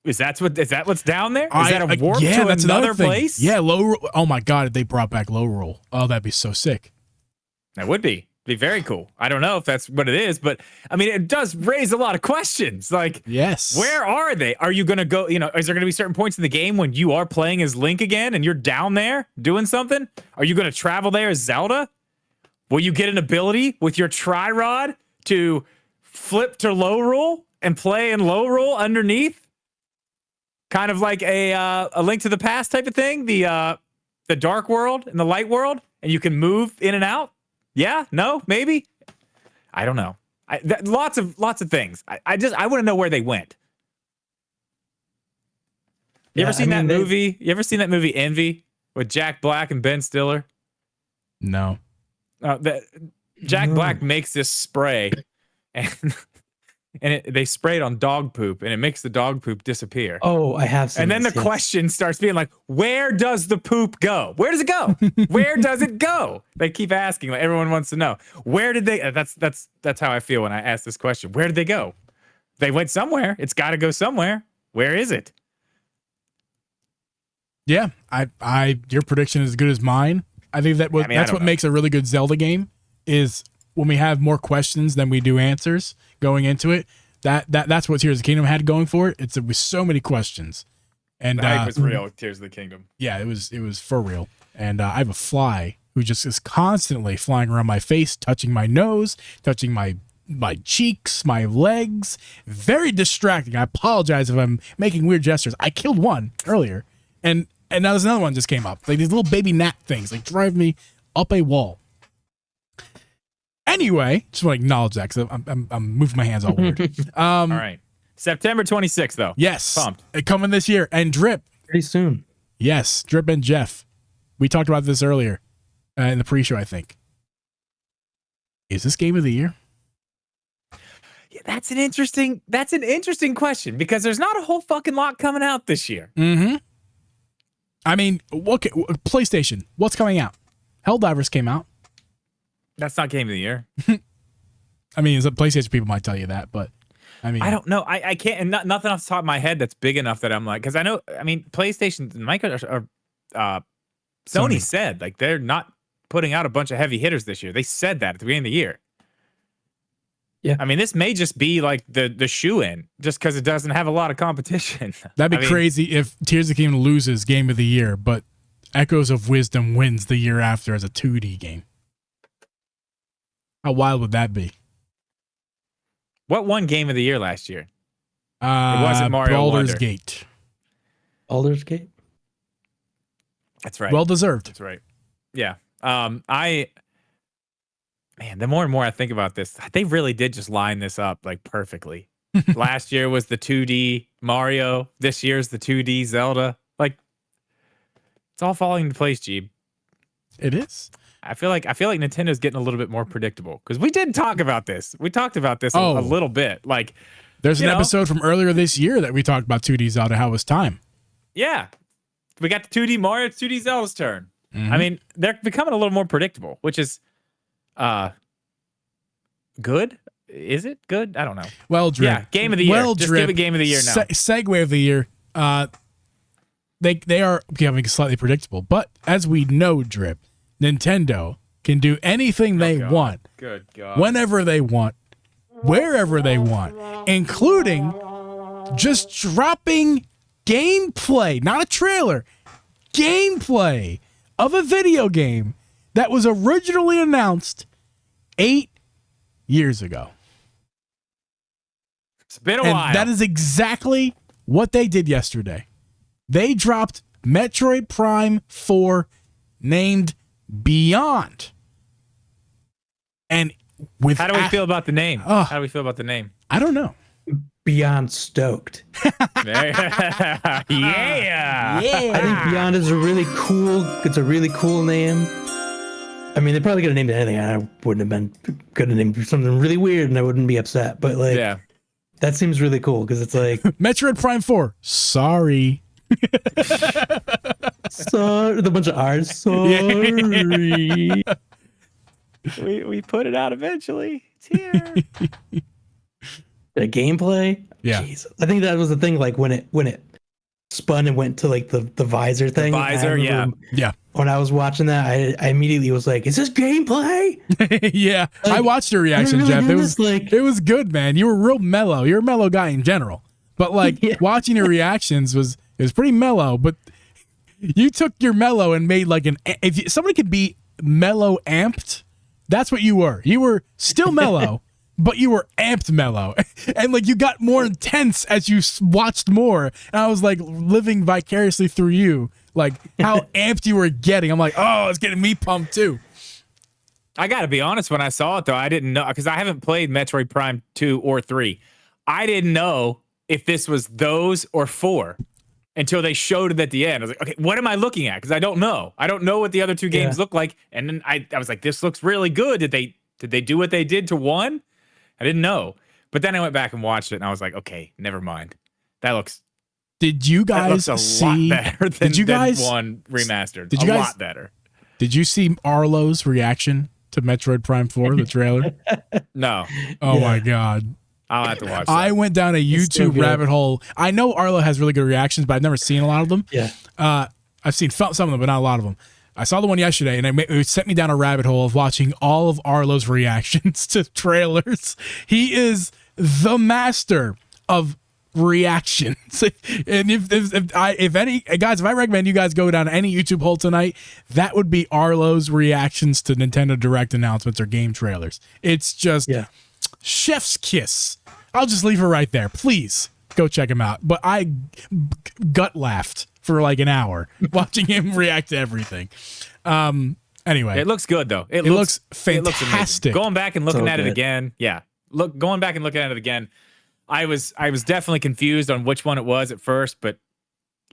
Is that what's down there? Is that a warp to another place? Yeah, low rule. Oh my God, if they brought back low rule. Oh, that'd be so sick. That would be. Be very cool. I don't know if that's what it is, but I mean, it does raise a lot of questions. Like, Yes. where are they? Are you going to go, is there going to be certain points in the game when you are playing as Link again and you're down there doing something? Are you going to travel there as Zelda? Will you get an ability with your tri-rod to flip to low roll and play in low roll underneath? Kind of like a Link to the Past type of thing, the dark world and the light world, and you can move in and out. Yeah, no, maybe. I don't know. Lots of things. I want to know where they went. You ever seen that movie? You ever seen that movie Envy with Jack Black and Ben Stiller? No. Jack Black makes this spray, and they spray it on dog poop, and it makes the dog poop disappear. Oh, I have seen And then this, the question starts being like, where does the poop go? Where does it go? Where does it go? They keep asking. Like, everyone wants to know. Where did they? That's how I feel when I ask this question. Where did they go? They went somewhere. It's got to go somewhere. Where is it? Yeah, your prediction is as good as mine. I think that's what makes a really good Zelda game is when we have more questions than we do answers going into it. That's what Tears of the Kingdom had going for it. It was so many questions, and The hype was real with Tears of the Kingdom. Yeah, it was for real. And I have a fly who just is constantly flying around my face, touching my nose, touching my cheeks, my legs. Very distracting. I apologize if I'm making weird gestures. I killed one earlier, and now there's another one just came up. Like these little baby gnat things, like drive me up a wall. Anyway, just want to acknowledge that because I'm moving my hands all weird. All right. September 26th, though. Yes. Pumped. It coming this year. And Drip. pretty soon. Yes. Drip and Jeff. We talked about this earlier in the pre-show, I think. Is this game of the year? Yeah, that's an interesting question because there's not a whole fucking lot coming out this year. Mm-hmm. I mean, PlayStation, what's coming out? Helldivers came out. That's not game of the year. I mean, PlayStation people might tell you that, but I mean, I don't know. I can't, and nothing off the top of my head that's big enough that I'm like, because PlayStation and Microsoft or Sony said like they're not putting out a bunch of heavy hitters this year. They said that at the beginning of the year. Yeah. I mean, this may just be like the shoe-in just because it doesn't have a lot of competition. That'd be crazy if Tears of the Kingdom loses Game of the Year, but Echoes of Wisdom wins the year after as a 2D game. How wild would that be? What won Game of the Year last year? It wasn't Mario Baldur's Wonder. Gate. Baldur's Gate? That's right. Well deserved. That's right. Yeah. Man, the more and more I think about this, they really did just line this up like perfectly. Last year was the 2D Mario. This year's the 2D Zelda. Like, it's all falling into place, Jeeb. It is. I feel like Nintendo's getting a little bit more predictable because we did talk about this. We talked about this a little bit. Like, there's an episode from earlier this year that we talked about 2D Zelda. How it was time? Yeah, we got the 2D Mario. It's 2D Zelda's turn. Mm-hmm. I mean, they're becoming a little more predictable, which is good. Is it good? I don't know. Well, Drip. Yeah, game of the year. Just give it game of the year now. Segue of the year. They are becoming slightly predictable, but as we know, Drip, Nintendo can do anything they want. Good God. Whenever they want, wherever they want, including just dropping gameplay, not a trailer, gameplay of a video game that was originally announced 8 years ago. It's been a while. That is exactly what they did yesterday. They dropped Metroid Prime 4 named Beyond. And with How do we feel about the name? How do we feel about the name? I don't know. Beyond stoked. Yeah. I think Beyond is a really cool name. I mean, they probably could have named it anything. I wouldn't have could have named something really weird and I wouldn't be upset. But like, that seems really cool because it's like Metroid Prime 4. Sorry. So with a bunch of R's. Sorry. We put it out eventually. It's here. The gameplay. Yeah. Jeez. I think that was the thing. Like when it spun and went to like the visor thing. I visor, remember Yeah. When I was watching that, I immediately was like, "Is this gameplay?" Yeah. Like, I watched your reaction, really Jeff. do It this? was Like- it was good, man. You were real mellow. You're a mellow guy in general. But like Yeah. watching your reactions was pretty mellow, but you took your mellow and made like somebody could be mellow amped, that's what you were. You were still mellow, but you were amped mellow. And like you got more intense as you watched more. And I was like living vicariously through you, like how amped you were getting. I'm like, oh, it's getting me pumped too. I got to be honest, when I saw it, though, I didn't know, because I haven't played Metroid Prime 2 or 3. I didn't know if this was those or 4 until they showed it at the end. I was like, okay, what am I looking at? Because I don't know. I don't know what the other two games look like. And then I was like, this looks really good. Did they do what they did to 1? I didn't know. But then I went back and watched it, and I was like, okay, never mind. That looks Did you guys lot see? better than, Did you guys than 1 remastered? Did you a guys- lot better. Did you see Arlo's reaction to Metroid Prime 4, the trailer? No, Oh my god. I'll have to watch that. I went down a so YouTube good. rabbit hole. I know Arlo has really good reactions, but I've never seen a lot of them. Yeah. I've seen some of them, but not a lot of them. I saw the one yesterday, and it sent me down a rabbit hole of watching all of Arlo's reactions to trailers. He is the master of reactions. And if any guys, if I recommend you guys go down any YouTube hole tonight, that would be Arlo's reactions to Nintendo Direct announcements or game trailers. It's just chef's kiss. I'll just leave her right there. Please go check him out. But I gut laughed for like an hour watching him react to everything. Anyway, It looks good though. It looks amazing. fantastic. Going back and looking So at it good. again, going back and looking at it again, I was definitely confused on which one it was at first, but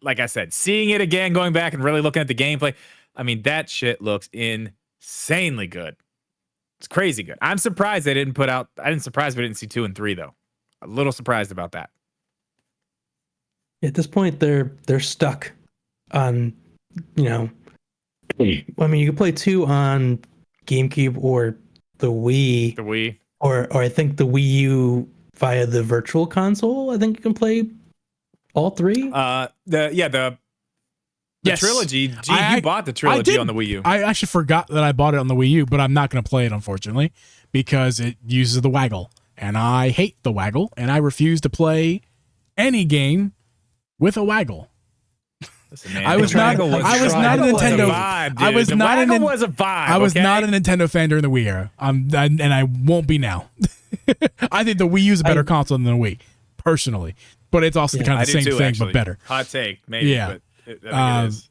like I said, seeing it again, going back and really looking at the gameplay, I mean that shit looks insanely good. It's crazy good. I'm surprised they didn't put out. I didn't surprised we didn't see 2 and 3 though. A little surprised about that. At this point, they're stuck on, I mean, you can play 2 on GameCube or the Wii, The Wii. or I think the Wii U via the Virtual Console. I think you can play all 3. The Yes. trilogy. Gee, I you bought the I trilogy did. on the Wii U. I actually forgot that I bought it on the Wii U, but I'm not going to play it, unfortunately, because it uses the waggle. And I hate the waggle, and I refuse to play any game with a waggle. Listen, man, I was the not- waggle I was not a the waggle was Nintendo- vibe, I dude. was The not waggle an- was a vibe. I was okay? not a Nintendo fan during the Wii era, and I won't be now. I think the Wii U is a better console than the Wii, personally. But it's also kind I of the do same too, thing, actually. but better. Hot take, maybe. Yeah. But I think it is.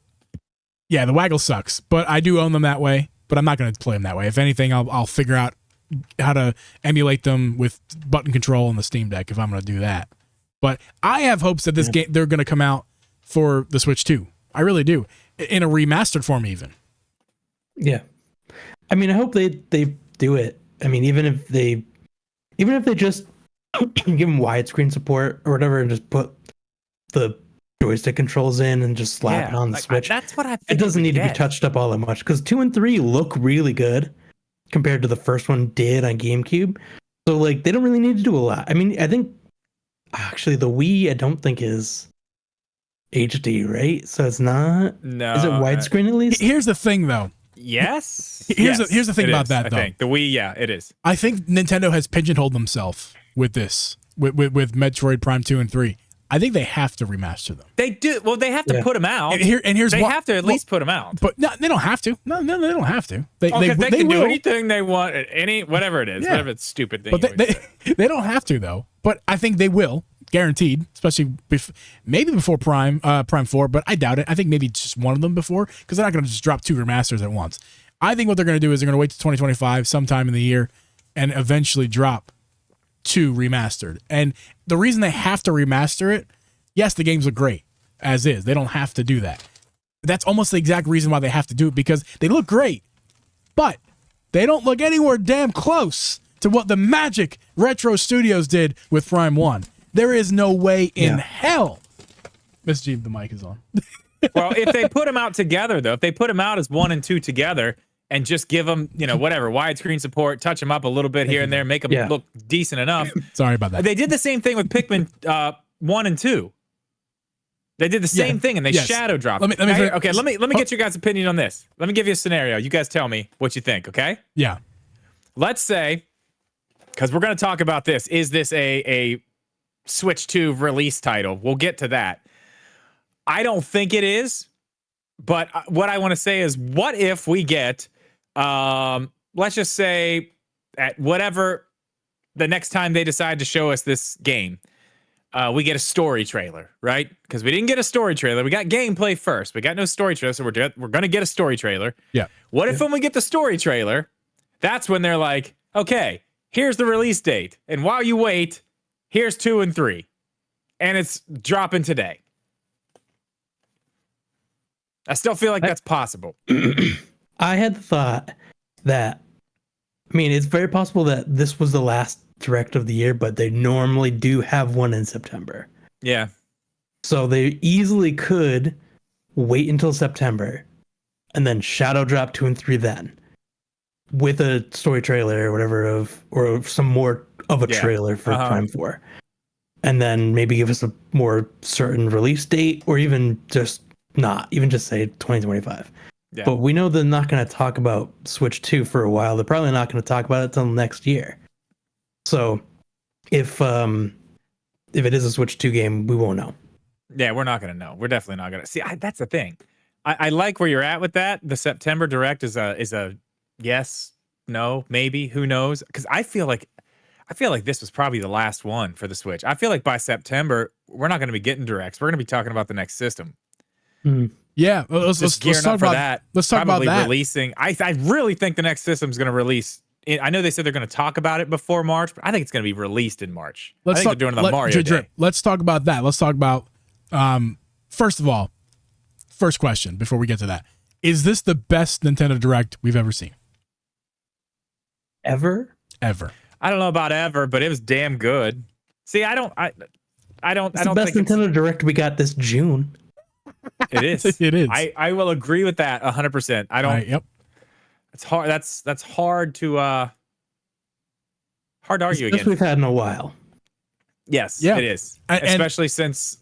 Yeah, the waggle sucks, but I do own them that way. But I'm not going to play them that way. If anything, I'll figure out how to emulate them with button control on the Steam Deck if I'm going to do that. But I have hopes that this game they're going to come out for the Switch too. I really do, in a remastered form even. Yeah, I mean, I hope they do it. I mean, even if they just give them widescreen support or whatever, and just put the joystick controls in and just slap it on the Switch. That's what I think. It doesn't need to be get. touched up all that much because 2 and 3 look really good compared to the first one did on GameCube. So like they don't really need to do a lot. I mean, I think actually the Wii I don't think is HD, right? So it's not. No. Is it widescreen at least? Here's the thing, though. Yes. Here's Yes, the thing it about is, that, I though. think. The Wii, yeah, it is. I think Nintendo has pigeonholed themselves with this, with Metroid Prime 2 and 3. I think they have to remaster them. They do. Well, they have to Yeah. put them out. And here's they why- have to at least put them out. But no, they don't have to. No, they don't have to. They Because they can do will. anything they want at any whatever it is, Yeah. whatever it's stupid thing. But you always say. they don't have to though. But I think they will, guaranteed. Especially maybe before Prime 4, but I doubt it. I think maybe just one of them before, because they're not going to just drop 2 remasters at once. I think what they're going to do is they're going to wait till 2025, sometime in the year, and eventually drop 2 remastered. And the reason they have to remaster it, yes, the games look great as is. They don't have to do that. That's almost the exact reason why they have to do it, because they look great, but they don't look anywhere damn close to what the Magic Retro Studios did with Prime 1. There is no way in hell. Miss G, the mic is on. Well, if they put them out together, though, if they put them out as 1 and 2 together and just give them, whatever, widescreen support, touch them up a little bit here and there, make them look decent enough. Sorry about that. They did the same thing with Pikmin 1 and 2. They did the same thing and they shadow dropped. Let me get your guys' opinion on this. Let me give you a scenario. You guys tell me what you think, okay? Yeah. Let's say, because we're going to talk about this, is this a Switch 2 release title? We'll get to that. I don't think it is, but what I want to say is, what if we get, let's just say, at whatever the next time they decide to show us this game, we get a story trailer, right? Because we didn't get a story trailer. We got gameplay first. We got no story trailer, so we're going to get a story trailer. Yeah. What if when we get the story trailer, that's when they're like, okay, here's the release date. And while you wait, here's 2 and 3. And it's dropping today. I still feel like that's possible. I had thought that, I mean, it's very possible that this was the last direct of the year, but they normally do have one in September. Yeah. So they easily could wait until September and then shadow drop 2 and 3 then with a story trailer or whatever or some more of a trailer for Prime 4. And then maybe give us a more certain release date or even just say 2025. Yeah. But we know they're not going to talk about Switch 2 for a while. They're probably not going to talk about it until next year. So if it is a Switch 2 game, we won't know. Yeah, we're not going to know. We're definitely not going to. See, that's the thing. I like where you're at with that. The September Direct is a yes, no, maybe, who knows? Because I feel like this was probably the last one for the Switch. I feel like by September, we're not going to be getting Directs. We're going to be talking about the next system. Yeah, let's talk about that. Let's talk about that. Releasing. I really think the next system is going to release. I know they said they're going to talk about it before March, but I think it's going to be released in March. I think they're doing it on Mario Day. Let's talk about that. Let's talk about, first of all, first question before we get to that. Is this the best Nintendo Direct we've ever seen? Ever? I don't know about ever, but it was damn good. See, I don't it's the best Nintendo Direct we got this June. It is. It is. I will agree with that 100%. I don't. Yep. It's hard. That's hard to argue against. We've had in a while. Yes, it is. Especially since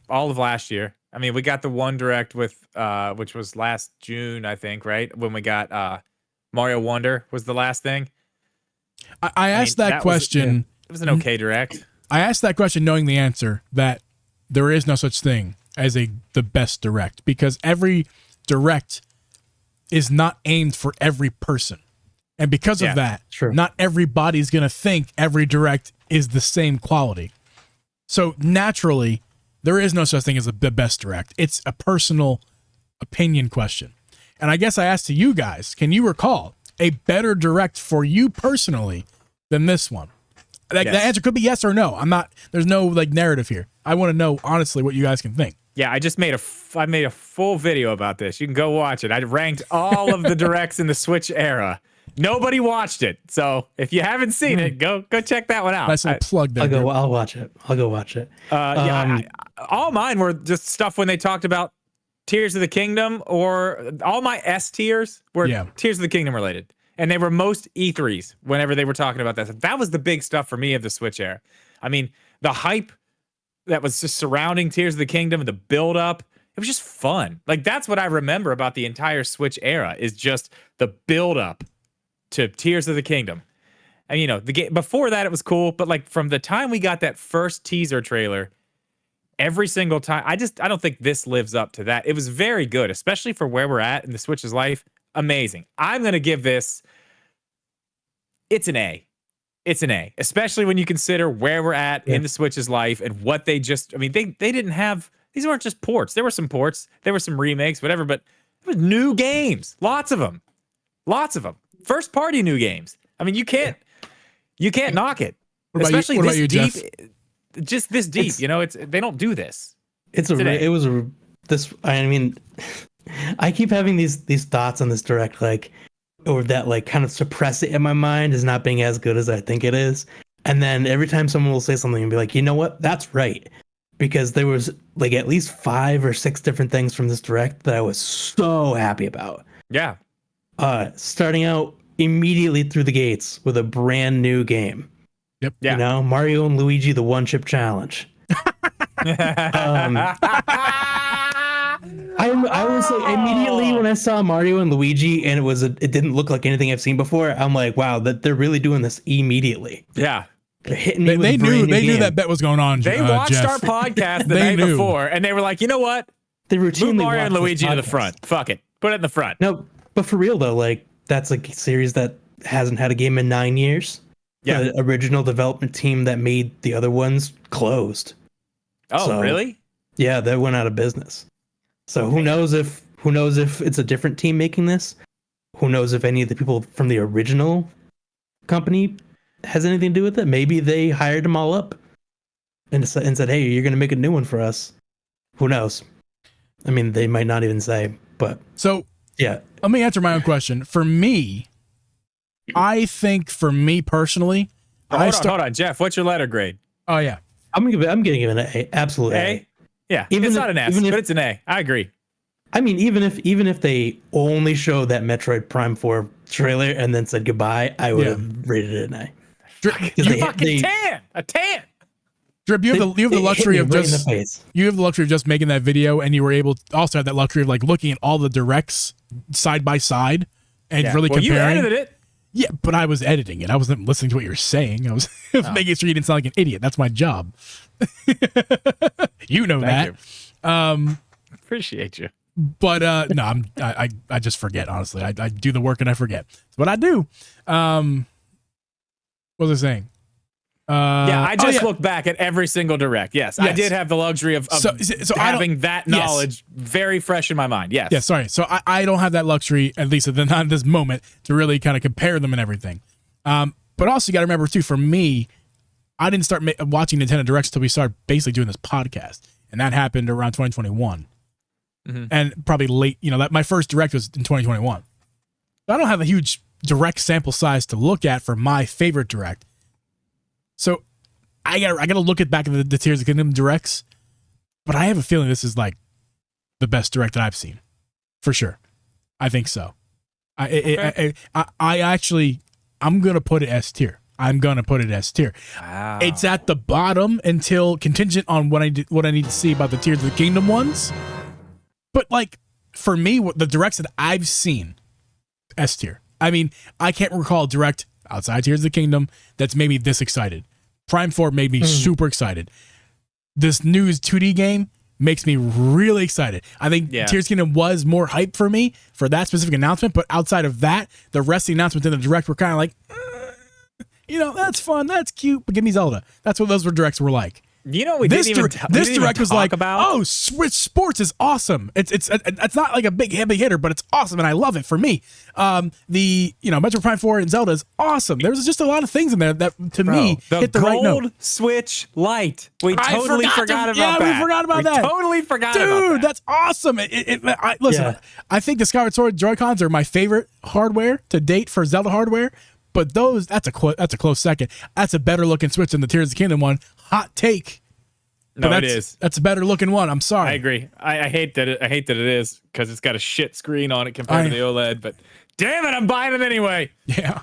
all of last year. I mean, we got the one Direct with which was last June, I think, right? When we got Mario Wonder was the last thing. I asked that question. It was an okay Direct. I asked that question knowing the answer that there is no such thing as the best Direct, because every Direct is not aimed for every person. And because of that, not everybody's going to think every Direct is the same quality. So naturally, there is no such thing as the best Direct. It's a personal opinion question. And I guess I asked to you guys, can you recall a better Direct for you personally than this one? The answer could be yes or no. There's no narrative here. I want to know honestly what you guys can think. Yeah, I just made a full video about this. You can go watch it. I ranked all of the Directs in the Switch era. Nobody watched it. So if you haven't seen it, go check that one out. Nice little plug there. I'll watch it. All mine were just stuff when they talked about Tears of the Kingdom, or all my S tiers were Tears of the Kingdom related. And they were most E3s whenever they were talking about that. That was the big stuff for me of the Switch era. I mean, the hype that was just surrounding Tears of the Kingdom, the build up, it was just fun. That's what I remember about the entire Switch era, is just the build up to Tears of the Kingdom. And the game before that, it was cool, but from the time we got that first teaser trailer, every single time, I don't think this lives up to that. It was very good, especially for where we're at in the Switch's life. Amazing. I'm going to give this, it's an A. It's an A, especially when you consider where we're at in the Switch's life and what they didn't have. These weren't just ports. There were some ports. There were some remakes, whatever, but it was new games. Lots of them. First party new games. I mean, you can't knock it. Especially this deep. Jeff? Just this deep, they don't do this. I keep having these thoughts on this Direct, or that kind of suppress it in my mind as not being as good as I think it is. And then every time someone will say something and be like, you know what, that's right. Because there was at least 5 or 6 different things from this Direct that I was so happy about. Yeah. Starting out immediately through the gates with a brand new game. Yep. Yeah. Mario and Luigi, the One Chip Challenge. I was like immediately when I saw Mario and Luigi and it didn't look like anything I've seen before. I'm like, wow, that they're really doing this immediately. Yeah. They're hitting me with They a brand new knew game. that bet was going on. They watched Jeff. our podcast the They night knew. before, and they were like, you know what? They Move routinely Mario and watch this Luigi to the podcast. front. Fuck it. Put it in the front. No, but for real though, like that's a series that hasn't had a game in 9 years. Yeah. The original development team that made the other ones closed. Oh, So- really? Yeah, they went out of business. So who knows if it's a different team making this? Who knows if any of the people from the original company has anything to do with it? Maybe they hired them all up and said, "Hey, you're going to make a new one for us." Who knows? I mean, they might not even say, but So yeah. let me answer my own question. For me, I think for me personally, Hold on, Jeff. What's your letter grade? Oh yeah, I'm getting an A, absolute A. A? Yeah. Even it's if- not an S, even if- but it's an A. I agree. I mean, even if they only showed that Metroid Prime 4 trailer and then said goodbye, I would have rated it an A. You they- fucking they- tan. A tan. Drip, you have the They hit luxury me of right in the just face. you have the luxury of just making that video, and you were able to also have that luxury of like looking at all the directs side by side and Yeah. really Well, you comparing. edited it. Yeah, but I was editing it. I wasn't listening to what you were saying. I was, making sure you didn't sound like an idiot. That's my job. You know Thank that. Appreciate you. But no, I just forget, honestly. I do the work and I forget. It's what I do. What was I saying? Yeah, I just yeah. look back at every single direct. Yes, I Yes. did have the luxury of So I don't- having that knowledge very fresh in my mind. Yes. Yeah, sorry. So I don't have that luxury, at least not at this moment, to really kind of compare them and everything. But also, you got to remember, too, for me, I didn't start watching Nintendo Directs until we started basically doing this podcast. And that happened around 2021. Mhm. And probably late, that my first Direct was in 2021. So I don't have a huge Direct sample size to look at for my favorite Direct. So I gotta look at back at the Tears of the Kingdom Directs. But I have a feeling this is like the best Direct that I've seen. For sure. I think so. I actually, I'm going to put it S tier. Wow. It's at the bottom until contingent on what I need to see about the Tears of the Kingdom ones. But like for me, what the directs that I've seen, S tier. I mean, I can't recall a direct outside Tears of the Kingdom that's made me this excited. Prime 4 made me super excited. This new 2D game makes me really excited. I think Tears of the Kingdom was more hype for me for that specific announcement, but outside of that, the rest of the announcements in the direct were kind of like, that's fun, that's cute, but give me Zelda. That's what those directs were like. You know, we This didn't even this direct was like, about. oh, Switch Sports is awesome. It's not like a big heavy hitter, but it's awesome, and I love it. For me, Metroid Prime 4 and Zelda is awesome. There's just a lot of things in there that to me hit the right note. Gold Switch Lite. We totally forgot about yeah, that. we forgot about that. Totally forgot about Dude, that. that's awesome. Listen, Yeah. I think the Skyward Sword Joy-Cons are my favorite hardware to date for Zelda hardware, but that's a close second. That's a better looking Switch than the Tears of the Kingdom one. Hot take. No, But it is. That's a better looking one. I'm sorry. I agree. I hate that. I hate that it is because it's got a shit screen on it compared to the OLED. But damn it, I'm buying it anyway. Yeah.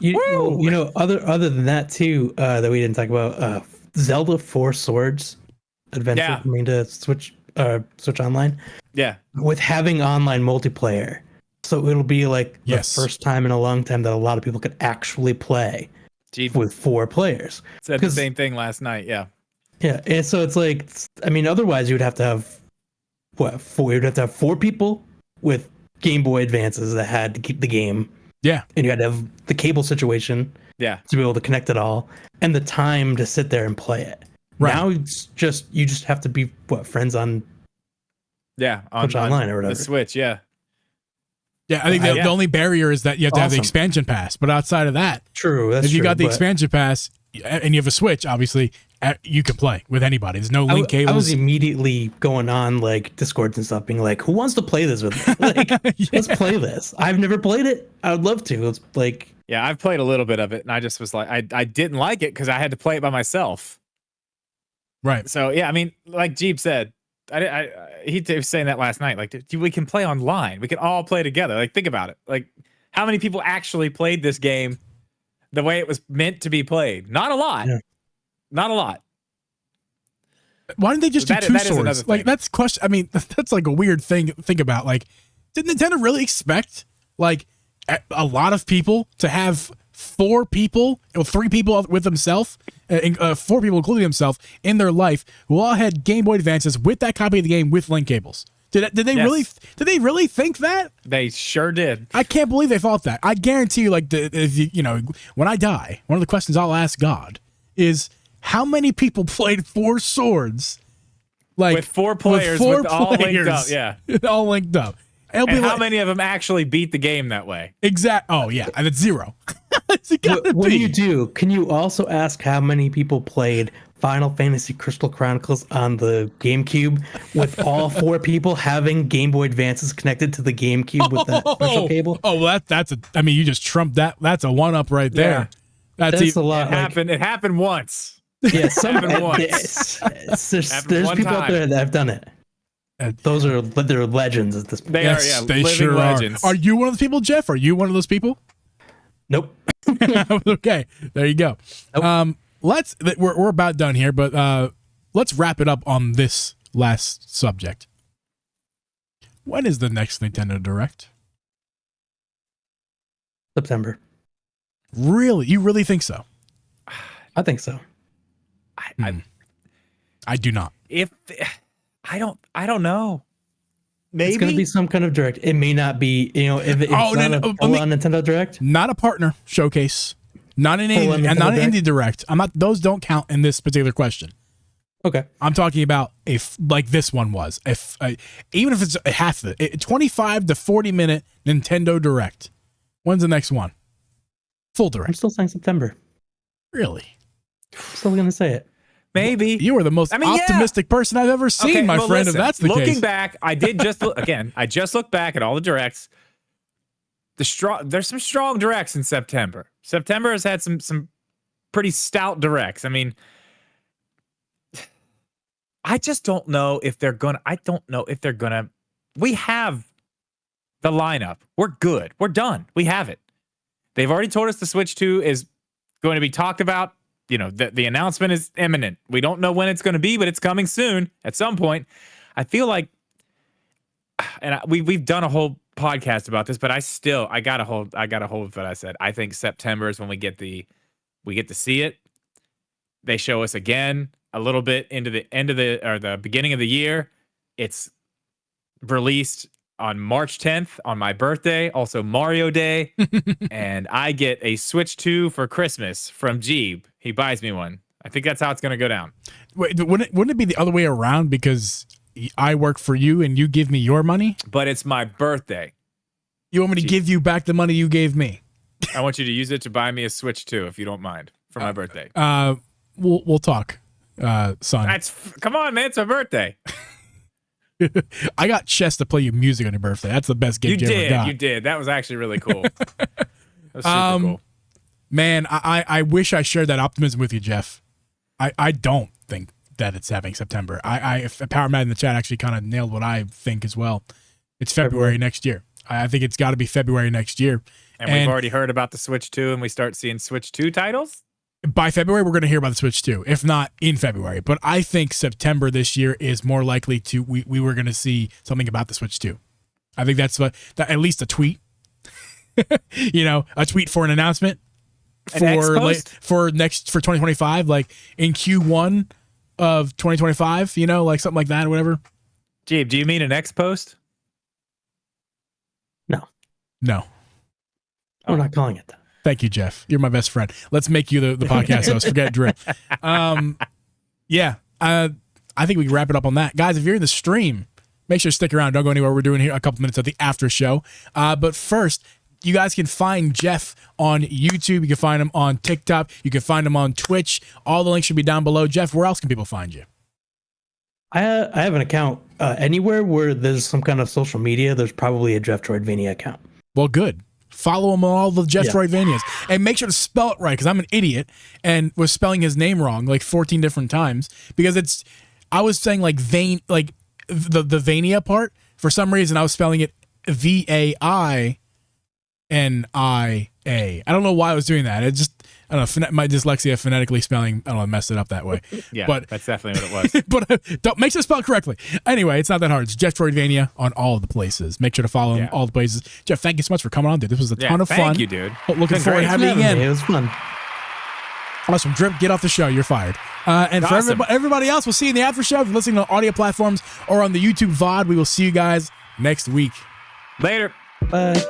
Other than that too, that we didn't talk about, Zelda 4 Swords Adventure Yeah. coming to Switch Online Yeah. with having online multiplayer. So it'll be like Yes. the first time in a long time that a lot of people could actually play Gee, with 4 players. said the 'cause- same thing last night. Yeah. Yeah, and so it's like, I mean, otherwise you would have to have you'd have to have 4 people with Game Boy Advances that had to keep the game, Yeah. and you had to have the cable situation Yeah. to be able to connect it all, and the time to sit there and play it. Right. Now it's just you just have to be friends on Yeah. Switch Online or whatever. The Switch. Yeah. Yeah. I think the only barrier is that you have to have the Awesome. expansion pass. But outside of that, True. That's if you true, got the but expansion pass and you have a Switch, obviously, you can play with anybody. There's no link I cables. was immediately going on like Discords and stuff, being like, "Who wants to play this with me? Like, let's play this. I've never played it. I would love to. It's like, Yeah. I've played a little bit of it, and I just was like, I didn't like it because I had to play it by myself. Right. So yeah, I mean, like Jeep said, he was saying that last night. Like, dude, we can play online. We can all play together. Like, think about it. Like, how many people actually played this game the way it was meant to be played? Not a lot. Yeah. Not a lot. Why didn't they just do two that is another swords? thing. Like that's question. I mean, that's like a weird thing to think about. Like, did Nintendo really expect like a lot of people to have 4 people or 3 people with themselves, 4 people including himself in their life who all had Game Boy Advances with that copy of the game with link cables? Did they really think that? They sure did. I can't believe they thought that. I guarantee you, like, if you know, when I die, one of the questions I'll ask God is how many people played 4 swords, like With 4 players, with all linked up, yeah. all linked up. It'll And be how like, many of them actually beat the game that way? Oh yeah, and it's 0. It's gotta When be. you do, can you also ask how many people played Final Fantasy Crystal Chronicles on the GameCube with all 4 people having Game Boy Advances connected to the GameCube with that special cable? Oh, well, that's a. I mean, you just trumped that. That's a 1-up right there. Yeah. That's a lot. It happened once. Yeah, happened once. There's one people out time. there that have done it. Those are, but they're legends at this point. They Yes, are, yeah, they living sure legends. are. Are you one of those people, Jeff? Are you one of those people? Nope. Okay, there you go. Nope. We're about done here, but let's wrap it up on this last subject. When is the next Nintendo Direct? September. Really? You really think so? I think so. I do not. I don't know. Maybe It's going to be some kind of direct. It may not be, if it's not a full-on Nintendo Direct. Not a partner showcase. Not an Full-on indie, Nintendo not an Direct? indie direct. I'm not. Those don't count in this particular question. Okay. I'm talking about like this one was. Even if it's half of it, 25 to 40 minute Nintendo Direct. When's the next one? Full I'm direct. still saying September. Really? I'm still going to say it. maybe. You are the most optimistic person I've ever seen, Okay, my well, friend. listen, If that's the looking case. back, I did just look again. I just looked back at all the directs. There's some strong directs in September. September has had some pretty stout directs. I mean, I just don't know if they're gonna. I don't know if they're gonna. We have the lineup. We're good. We're done. We have it. They've already told us the Switch 2 is going to be talked about. You know, the announcement is imminent. We don't know when it's going to be, but it's coming soon at some point. I feel like, and we've done a whole podcast about this, but I gotta hold with what I said. I think September is when we get to see it. They show us again a little bit into the end of the beginning of the year. It's released on March 10th on my birthday, also Mario Day, and I get a Switch 2 for Christmas from Jeeb. He buys me one. I think that's how it's going to go down. Wait, wouldn't it be the other way around because I work for you and you give me your money? But it's my birthday. You want me to give you back the money you gave me? I want you to use it to buy me a Switch 2 if you don't mind for my birthday. We'll talk, son. Come on, man. It's my birthday. I got Chess to play you music on your birthday. That's the best gift you ever got. You did. That was actually really cool. That was super cool. Man, I wish I shared that optimism with you, Jeff. I don't think that it's happening September. If Power Mad in the chat actually kind of nailed what I think as well. It's February next year. I think it's got to be February next year. And we've already heard about the Switch 2, and we start seeing Switch 2 titles? By February, we're going to hear about the Switch 2, if not in February. But I think September this year is more likely to, we were going to see something about the Switch 2. I think that's at least a tweet. A tweet for an announcement for 2025, like in Q1 of 2025, like something like that or whatever. Jeeb, do you mean an X post? No. We're not calling it that. Thank you, Jeff. You're my best friend. Let's make you the podcast host. Forget Drip. Yeah. I think we can wrap it up on that. Guys, if you're in the stream, make sure to stick around. Don't go anywhere. We're doing here a couple minutes of the after show. But first, you guys can find Jeff on YouTube. You can find him on TikTok. You can find him on Twitch. All the links should be down below. Jeff, where else can people find you? I have an account anywhere where there's some kind of social media. There's probably a Jeff Troidvania account. Well, good. Follow him on all the Jeff Troidvanias. And make sure to spell it right, because I'm an idiot and was spelling his name wrong like 14 different times. Because I was saying like the Vania part. For some reason, I was spelling it Vaina. I don't know why I was doing that. I don't know, my dyslexia phonetically spelling, I don't know, I messed it up that way. Yeah, but that's definitely what it was. but don't make sure to spell it correctly. Anyway, it's not that hard. It's Jeff Troidvania on all of the places. Make sure to follow him all the places. Jeff, thank you so much for coming on, dude. This was a ton of fun. Thank you, dude. Looking forward to having you again. It was fun. Awesome. Drip, get off the show. You're fired. And for everybody else, we'll see you in the after show. If you're listening on audio platforms or on the YouTube VOD, we will see you guys next week. Later. Bye.